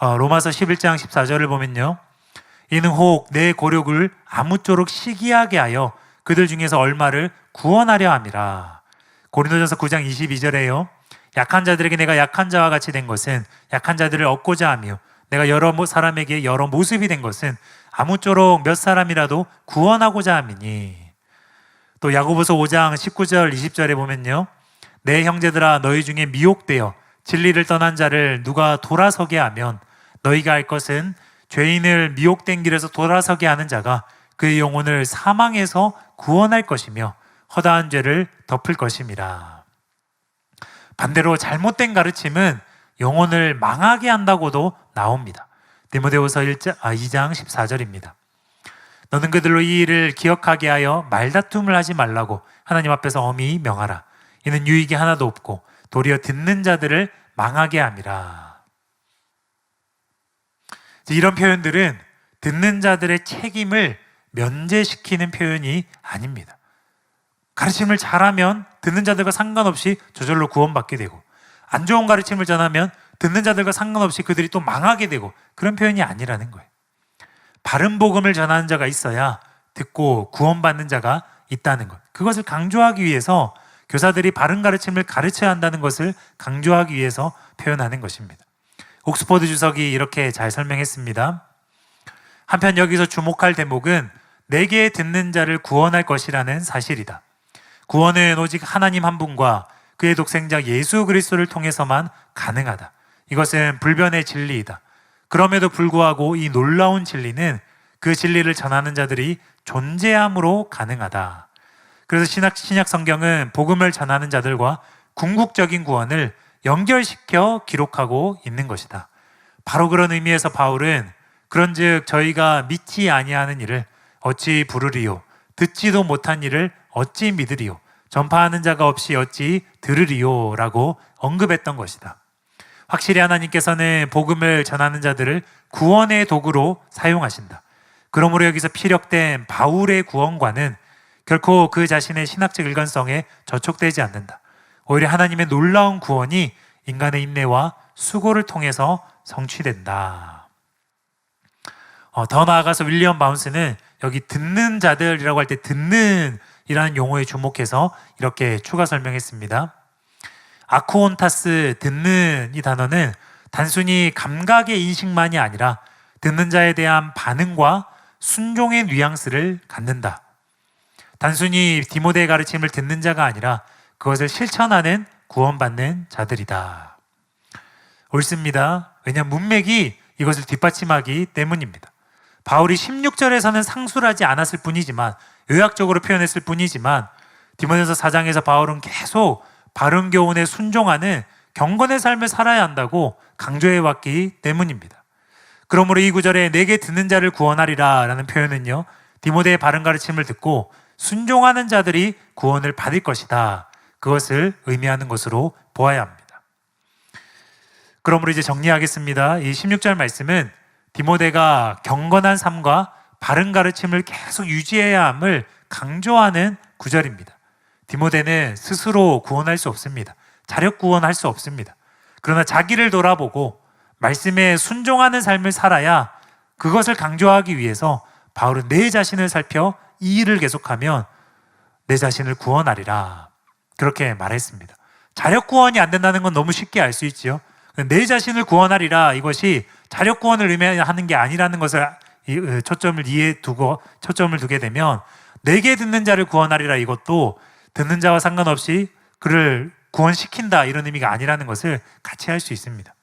로마서 11장 14절을 보면요, 이는 혹 내 고력을 아무쪼록 시기하게 하여 그들 중에서 얼마를 구원하려 함이라. 고린도전서 9장 22절에요. 약한 자들에게 내가 약한 자와 같이 된 것은 약한 자들을 얻고자 하며 내가 여러 사람에게 여러 모습이 된 것은 아무쪼록 몇 사람이라도 구원하고자 함이니. 또 야고보서 5장 19절 20절에 보면요. 내 형제들아 너희 중에 미혹되어 진리를 떠난 자를 누가 돌아서게 하면 너희가 알 것은 죄인을 미혹된 길에서 돌아서게 하는 자가 그의 영혼을 사망에서 구원할 것이며 허다한 죄를 덮을 것임이라. 반대로 잘못된 가르침은 영혼을 망하게 한다고도 나옵니다. 디모데후서 2장 14절입니다. 너는 그들로 이 일을 기억하게 하여 말다툼을 하지 말라고 하나님 앞에서 엄히 명하라. 이는 유익이 하나도 없고 도리어 듣는 자들을 망하게 함이라. 이런 표현들은 듣는 자들의 책임을 면제시키는 표현이 아닙니다. 가르침을 잘하면 듣는 자들과 상관없이 저절로 구원받게 되고, 안 좋은 가르침을 전하면 듣는 자들과 상관없이 그들이 또 망하게 되고, 그런 표현이 아니라는 거예요. 바른 복음을 전하는 자가 있어야 듣고 구원받는 자가 있다는 것, 그것을 강조하기 위해서 교사들이 바른 가르침을 가르쳐야 한다는 것을 강조하기 위해서 표현하는 것입니다. 옥스퍼드 주석이 이렇게 잘 설명했습니다. 한편 여기서 주목할 대목은 내게 듣는 자를 구원할 것이라는 사실이다. 구원은 오직 하나님 한 분과 그의 독생자 예수 그리스도를 통해서만 가능하다. 이것은 불변의 진리이다. 그럼에도 불구하고 이 놀라운 진리는 그 진리를 전하는 자들이 존재함으로 가능하다. 그래서 신약 성경은 복음을 전하는 자들과 궁극적인 구원을 연결시켜 기록하고 있는 것이다. 바로 그런 의미에서 바울은 그런즉 저희가 믿지 아니하는 일을 어찌 부르리요? 듣지도 못한 일을 어찌 믿으리요? 전파하는 자가 없이 어찌 들으리요? 라고 언급했던 것이다. 확실히 하나님께서는 복음을 전하는 자들을 구원의 도구로 사용하신다. 그러므로 여기서 피력된 바울의 구원과는 결코 그 자신의 신학적 일관성에 저촉되지 않는다. 오히려 하나님의 놀라운 구원이 인간의 인내와 수고를 통해서 성취된다. 더 나아가서 윌리엄 바운스는 여기 듣는 자들이라고 할 때 듣는 이라는 용어에 주목해서 이렇게 추가 설명했습니다. 아쿠온타스 듣는 이 단어는 단순히 감각의 인식만이 아니라 듣는 자에 대한 반응과 순종의 뉘앙스를 갖는다. 단순히 디모데의 가르침을 듣는 자가 아니라 그것을 실천하는 구원받는 자들이다. 옳습니다. 왜냐하면 문맥이 이것을 뒷받침하기 때문입니다. 바울이 16절에서는 상술하지 않았을 뿐이지만, 요약적으로 표현했을 뿐이지만, 디모데전서 4장에서 바울은 계속 바른 교훈에 순종하는 경건의 삶을 살아야 한다고 강조해왔기 때문입니다. 그러므로 이 구절에 내게 듣는 자를 구원하리라 라는 표현은요, 디모데의 바른 가르침을 듣고 순종하는 자들이 구원을 받을 것이다, 그것을 의미하는 것으로 보아야 합니다. 그러므로 이제 정리하겠습니다. 이 16절 말씀은 디모데가 경건한 삶과 바른 가르침을 계속 유지해야 함을 강조하는 구절입니다. 디모데는 스스로 구원할 수 없습니다. 자력 구원할 수 없습니다. 그러나 자기를 돌아보고 말씀에 순종하는 삶을 살아야, 그것을 강조하기 위해서 바울은 내 자신을 살펴 이 일을 계속하면 내 자신을 구원하리라, 그렇게 말했습니다. 자력 구원이 안 된다는 건 너무 쉽게 알 수 있지요. 내 자신을 구원하리라, 이것이 자력 구원을 의미하는 게 아니라는 것을 초점을 두게 되면, 내게 듣는 자를 구원하리라, 이것도 듣는 자와 상관없이 그를 구원시킨다, 이런 의미가 아니라는 것을 같이 할 수 있습니다.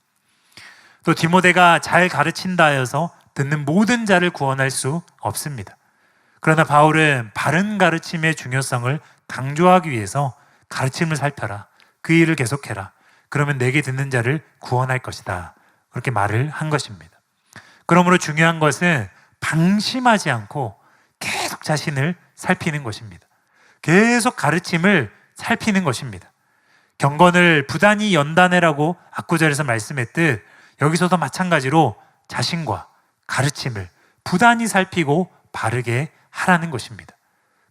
또 디모데가 잘 가르친다 해서 듣는 모든 자를 구원할 수 없습니다. 그러나 바울은 바른 가르침의 중요성을 강조하기 위해서 가르침을 살펴라, 그 일을 계속해라, 그러면 내게 듣는 자를 구원할 것이다, 그렇게 말을 한 것입니다. 그러므로 중요한 것은 방심하지 않고 계속 자신을 살피는 것입니다. 계속 가르침을 살피는 것입니다. 경건을 부단히 연단해라고 앞구절에서 말씀했듯 여기서도 마찬가지로 자신과 가르침을 부단히 살피고 바르게 하라는 것입니다.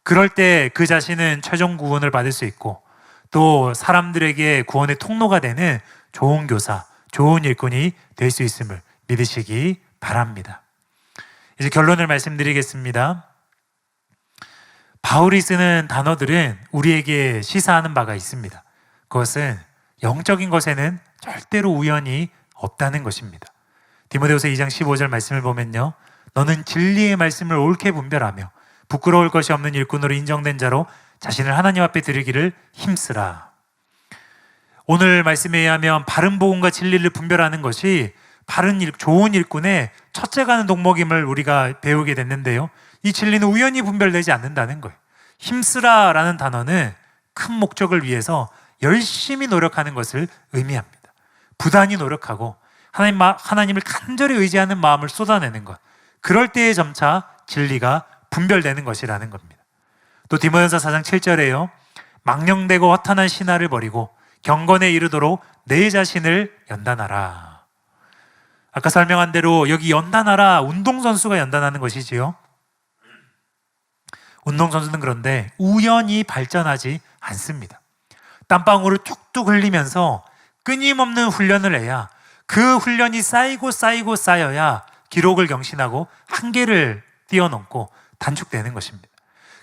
그럴 때 그 자신은 최종 구원을 받을 수 있고, 또 사람들에게 구원의 통로가 되는 좋은 교사, 좋은 일꾼이 될 수 있음을 믿으시기 바랍니다. 이제 결론을 말씀드리겠습니다. 바울이 쓰는 단어들은 우리에게 시사하는 바가 있습니다. 그것은 영적인 것에는 절대로 우연이 없다는 것입니다. 디모데후서 2장 15절 말씀을 보면요, 너는 진리의 말씀을 옳게 분별하며 부끄러울 것이 없는 일꾼으로 인정된 자로 자신을 하나님 앞에 드리기를 힘쓰라. 오늘 말씀에 의하면 바른 복음과 진리를 분별하는 것이 좋은 일꾼의 첫째 가는 덕목임을 우리가 배우게 됐는데요, 이 진리는 우연히 분별되지 않는다는 거예요. 힘쓰라라는 단어는 큰 목적을 위해서 열심히 노력하는 것을 의미합니다. 부단히 노력하고 하나님을 간절히 의지하는 마음을 쏟아내는 것, 그럴 때에 점차 진리가 분별되는 것이라는 겁니다. 또 디모데전서 4장 7절에요, 망령되고 허탄한 신화를 버리고 경건에 이르도록 내 자신을 연단하라. 아까 설명한 대로 여기 연단하라, 운동선수가 연단하는 것이지요. 운동선수는 그런데 우연히 발전하지 않습니다. 땀방울을 툭툭 흘리면서 끊임없는 훈련을 해야, 그 훈련이 쌓여야 기록을 경신하고 한계를 뛰어넘고 단축되는 것입니다.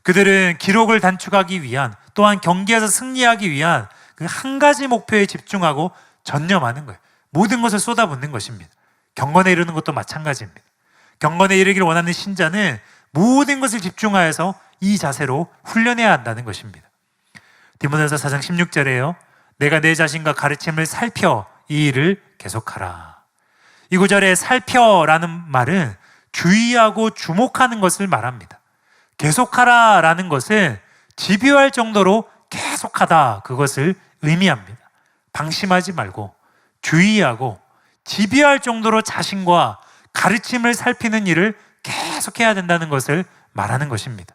그들은 기록을 단축하기 위한, 또한 경기에서 승리하기 위한 그 한 가지 목표에 집중하고 전념하는 거예요. 모든 것을 쏟아붓는 것입니다. 경건에 이르는 것도 마찬가지입니다. 경건에 이르기를 원하는 신자는 모든 것을 집중하여서 이 자세로 훈련해야 한다는 것입니다. 디모데전서 4장 16절에요, 내가 내 자신과 가르침을 살펴 이 일을 계속하라. 이 구절에 살펴라는 말은 주의하고 주목하는 것을 말합니다. 계속하라라는 것은 집요할 정도로 계속하다, 그것을 의미합니다. 방심하지 말고 주의하고 집요할 정도로 자신과 가르침을 살피는 일을 계속해야 된다는 것을 말하는 것입니다.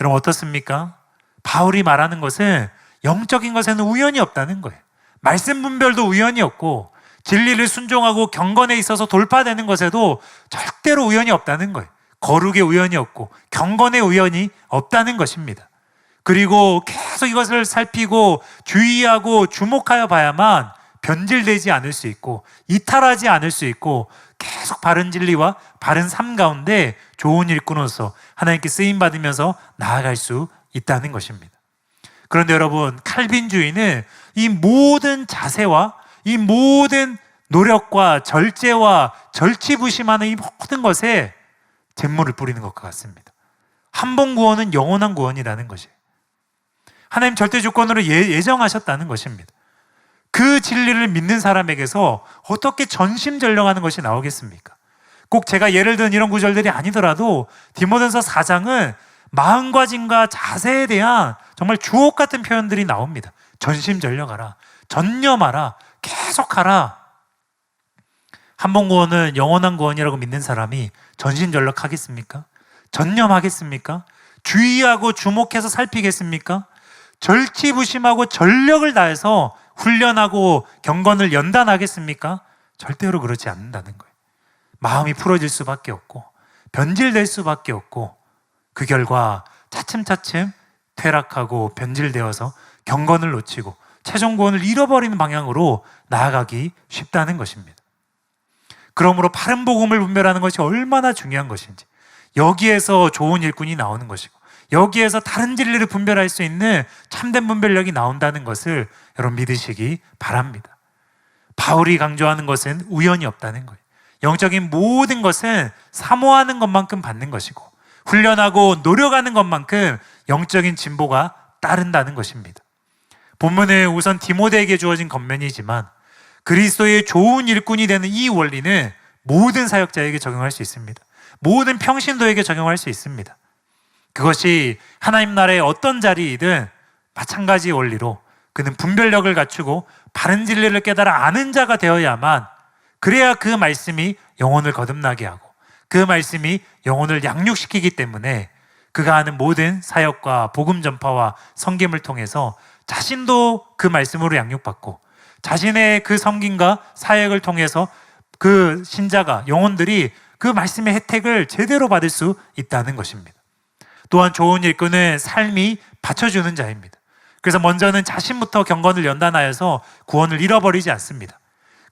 여러분 어떻습니까? 바울이 말하는 것은 영적인 것에는 우연이 없다는 거예요. 말씀 분별도 우연이 없고 진리를 순종하고 경건에 있어서 돌파되는 것에도 절대로 우연이 없다는 거예요. 거룩에 우연이 없고 경건에 우연이 없다는 것입니다. 그리고 계속 이것을 살피고 주의하고 주목하여 봐야만 변질되지 않을 수 있고 이탈하지 않을 수 있고 계속 바른 진리와 바른 삶 가운데 좋은 일꾼으로서 하나님께 쓰임받으면서 나아갈 수 있다는 것입니다. 그런데 여러분, 칼빈주의는 이 모든 자세와 이 모든 노력과 절제와 절치부심하는 이 모든 것에 잿물을 뿌리는 것과 같습니다. 한 번 구원은 영원한 구원이라는 것이에요. 하나님 절대 조건으로 예정하셨다는 것입니다. 그 진리를 믿는 사람에게서 어떻게 전심전력하는 것이 나오겠습니까? 꼭 제가 예를 든 이런 구절들이 아니더라도 디모데전서 4장은 마음가짐과 자세에 대한 정말 주옥 같은 표현들이 나옵니다. 전심전력하라, 전념하라, 계속하라. 한 번 구원은 영원한 구원이라고 믿는 사람이 전심전력하겠습니까? 전념하겠습니까? 주의하고 주목해서 살피겠습니까? 절치부심하고 전력을 다해서 훈련하고 경건을 연단하겠습니까? 절대로 그렇지 않는다는 거예요. 마음이 풀어질 수밖에 없고 변질될 수밖에 없고 그 결과 차츰차츰 퇴락하고 변질되어서 경건을 놓치고 최종 구원을 잃어버리는 방향으로 나아가기 쉽다는 것입니다. 그러므로 바른 복음을 분별하는 것이 얼마나 중요한 것인지, 여기에서 좋은 일꾼이 나오는 것이고 여기에서 다른 진리를 분별할 수 있는 참된 분별력이 나온다는 것을 여러분 믿으시기 바랍니다. 바울이 강조하는 것은 우연이 없다는 거예요. 영적인 모든 것은 사모하는 것만큼 받는 것이고 훈련하고 노력하는 것만큼 영적인 진보가 따른다는 것입니다. 본문은 우선 디모데에게 주어진 권면이지만 그리스도의 좋은 일꾼이 되는 이 원리는 모든 사역자에게 적용할 수 있습니다. 모든 평신도에게 적용할 수 있습니다. 그것이 하나님 나라의 어떤 자리이든 마찬가지 원리로 그는 분별력을 갖추고 바른 진리를 깨달아 아는 자가 되어야만, 그래야 그 말씀이 영혼을 거듭나게 하고 그 말씀이 영혼을 양육시키기 때문에 그가 하는 모든 사역과 복음 전파와 섬김을 통해서 자신도 그 말씀으로 양육받고 자신의 그 섬김과 사역을 통해서 그 신자가, 영혼들이 그 말씀의 혜택을 제대로 받을 수 있다는 것입니다. 또한 좋은 일꾼은 삶이 받쳐주는 자입니다. 그래서 먼저는 자신부터 경건을 연단하여서 구원을 잃어버리지 않습니다.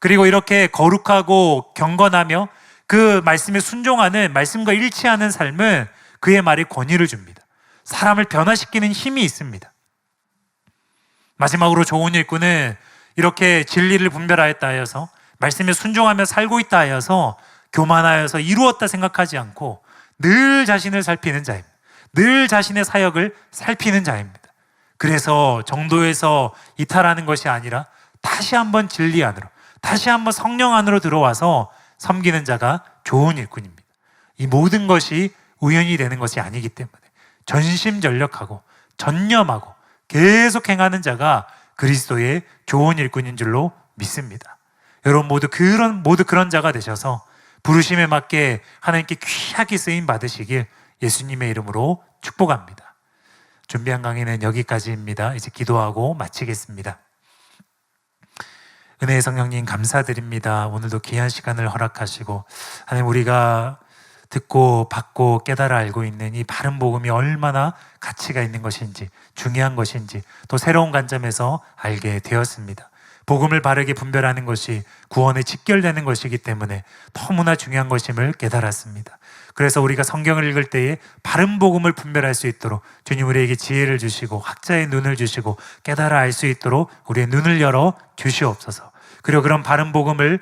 그리고 이렇게 거룩하고 경건하며 그 말씀에 순종하는, 말씀과 일치하는 삶은 그의 말에 권위를 줍니다. 사람을 변화시키는 힘이 있습니다. 마지막으로 좋은 일꾼은 이렇게 진리를 분별하였다 하여서, 말씀에 순종하며 살고 있다 하여서 교만하여서 이루었다 생각하지 않고 늘 자신을 살피는 자입니다. 늘 자신의 사역을 살피는 자입니다. 그래서 정도에서 이탈하는 것이 아니라 다시 한번 진리 안으로, 다시 한번 성령 안으로 들어와서 섬기는 자가 좋은 일꾼입니다. 이 모든 것이 우연히 되는 것이 아니기 때문에 전심전력하고 전념하고 계속 행하는 자가 그리스도의 좋은 일꾼인 줄로 믿습니다. 여러분 모두 그런 자가 되셔서 부르심에 맞게 하나님께 귀하게 쓰임 받으시길 예수님의 이름으로 축복합니다. 준비한 강의는 여기까지입니다. 이제 기도하고 마치겠습니다. 은혜의 성령님 감사드립니다. 오늘도 귀한 시간을 허락하시고, 하나님 우리가 듣고 받고 깨달아 알고 있는 이 바른 복음이 얼마나 가치가 있는 것인지, 중요한 것인지 또 새로운 관점에서 알게 되었습니다. 복음을 바르게 분별하는 것이 구원에 직결되는 것이기 때문에 너무나 중요한 것임을 깨달았습니다. 그래서 우리가 성경을 읽을 때에 바른 복음을 분별할 수 있도록 주님 우리에게 지혜를 주시고 학자의 눈을 주시고 깨달아 알 수 있도록 우리의 눈을 열어 주시옵소서. 그리고 그런 바른 복음을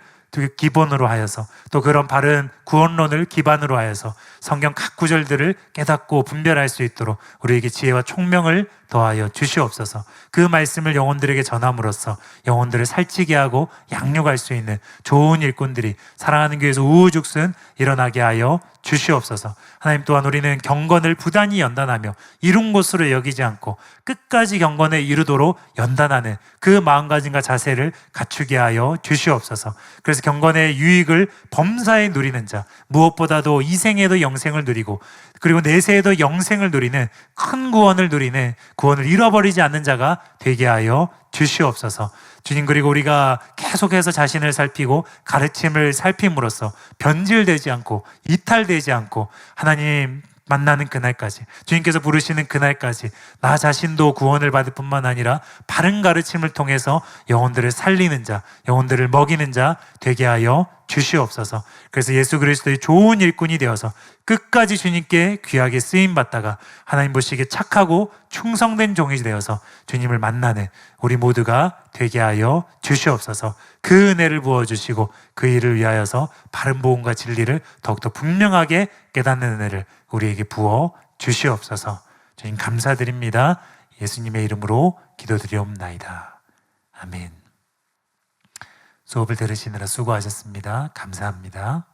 기본으로 하여서, 또 그런 바른 구원론을 기반으로 하여서 성경 각 구절들을 깨닫고 분별할 수 있도록 우리에게 지혜와 총명을 더하여 주시옵소서. 그 말씀을 영혼들에게 전함으로써 영혼들을 살찌게 하고 양육할 수 있는 좋은 일꾼들이 사랑하는 교회에서 우후죽순 일어나게 하여 주시옵소서. 하나님 또한 우리는 경건을 부단히 연단하며 이룬 것으로 여기지 않고 끝까지 경건에 이르도록 연단하는 그 마음가짐과 자세를 갖추게 하여 주시옵소서. 그래서 경건의 유익을 범사에 누리는 자, 무엇보다도 이 생에도 영생을 누리고 그리고 내세에도 영생을 누리는 큰 구원을 누리는, 구원을 잃어버리지 않는 자가 되게 하여 주시옵소서. 주님, 그리고 우리가 계속해서 자신을 살피고 가르침을 살핌으로써 변질되지 않고 이탈되지 않고 하나님 만나는 그날까지, 주님께서 부르시는 그날까지 나 자신도 구원을 받을 뿐만 아니라 바른 가르침을 통해서 영혼들을 살리는 자, 영혼들을 먹이는 자 되게 하여 주시옵소서. 그래서 예수 그리스도의 좋은 일꾼이 되어서 끝까지 주님께 귀하게 쓰임받다가 하나님 보시기에 착하고 충성된 종이 되어서 주님을 만나는 우리 모두가 되게 하여 주시옵소서. 그 은혜를 부어주시고 그 일을 위하여서 바른 복음과 진리를 더욱더 분명하게 깨닫는 은혜를 우리에게 부어 주시옵소서. 주님 감사드립니다. 예수님의 이름으로 기도드리옵나이다. 아멘. 수업을 들으시느라 수고하셨습니다. 감사합니다.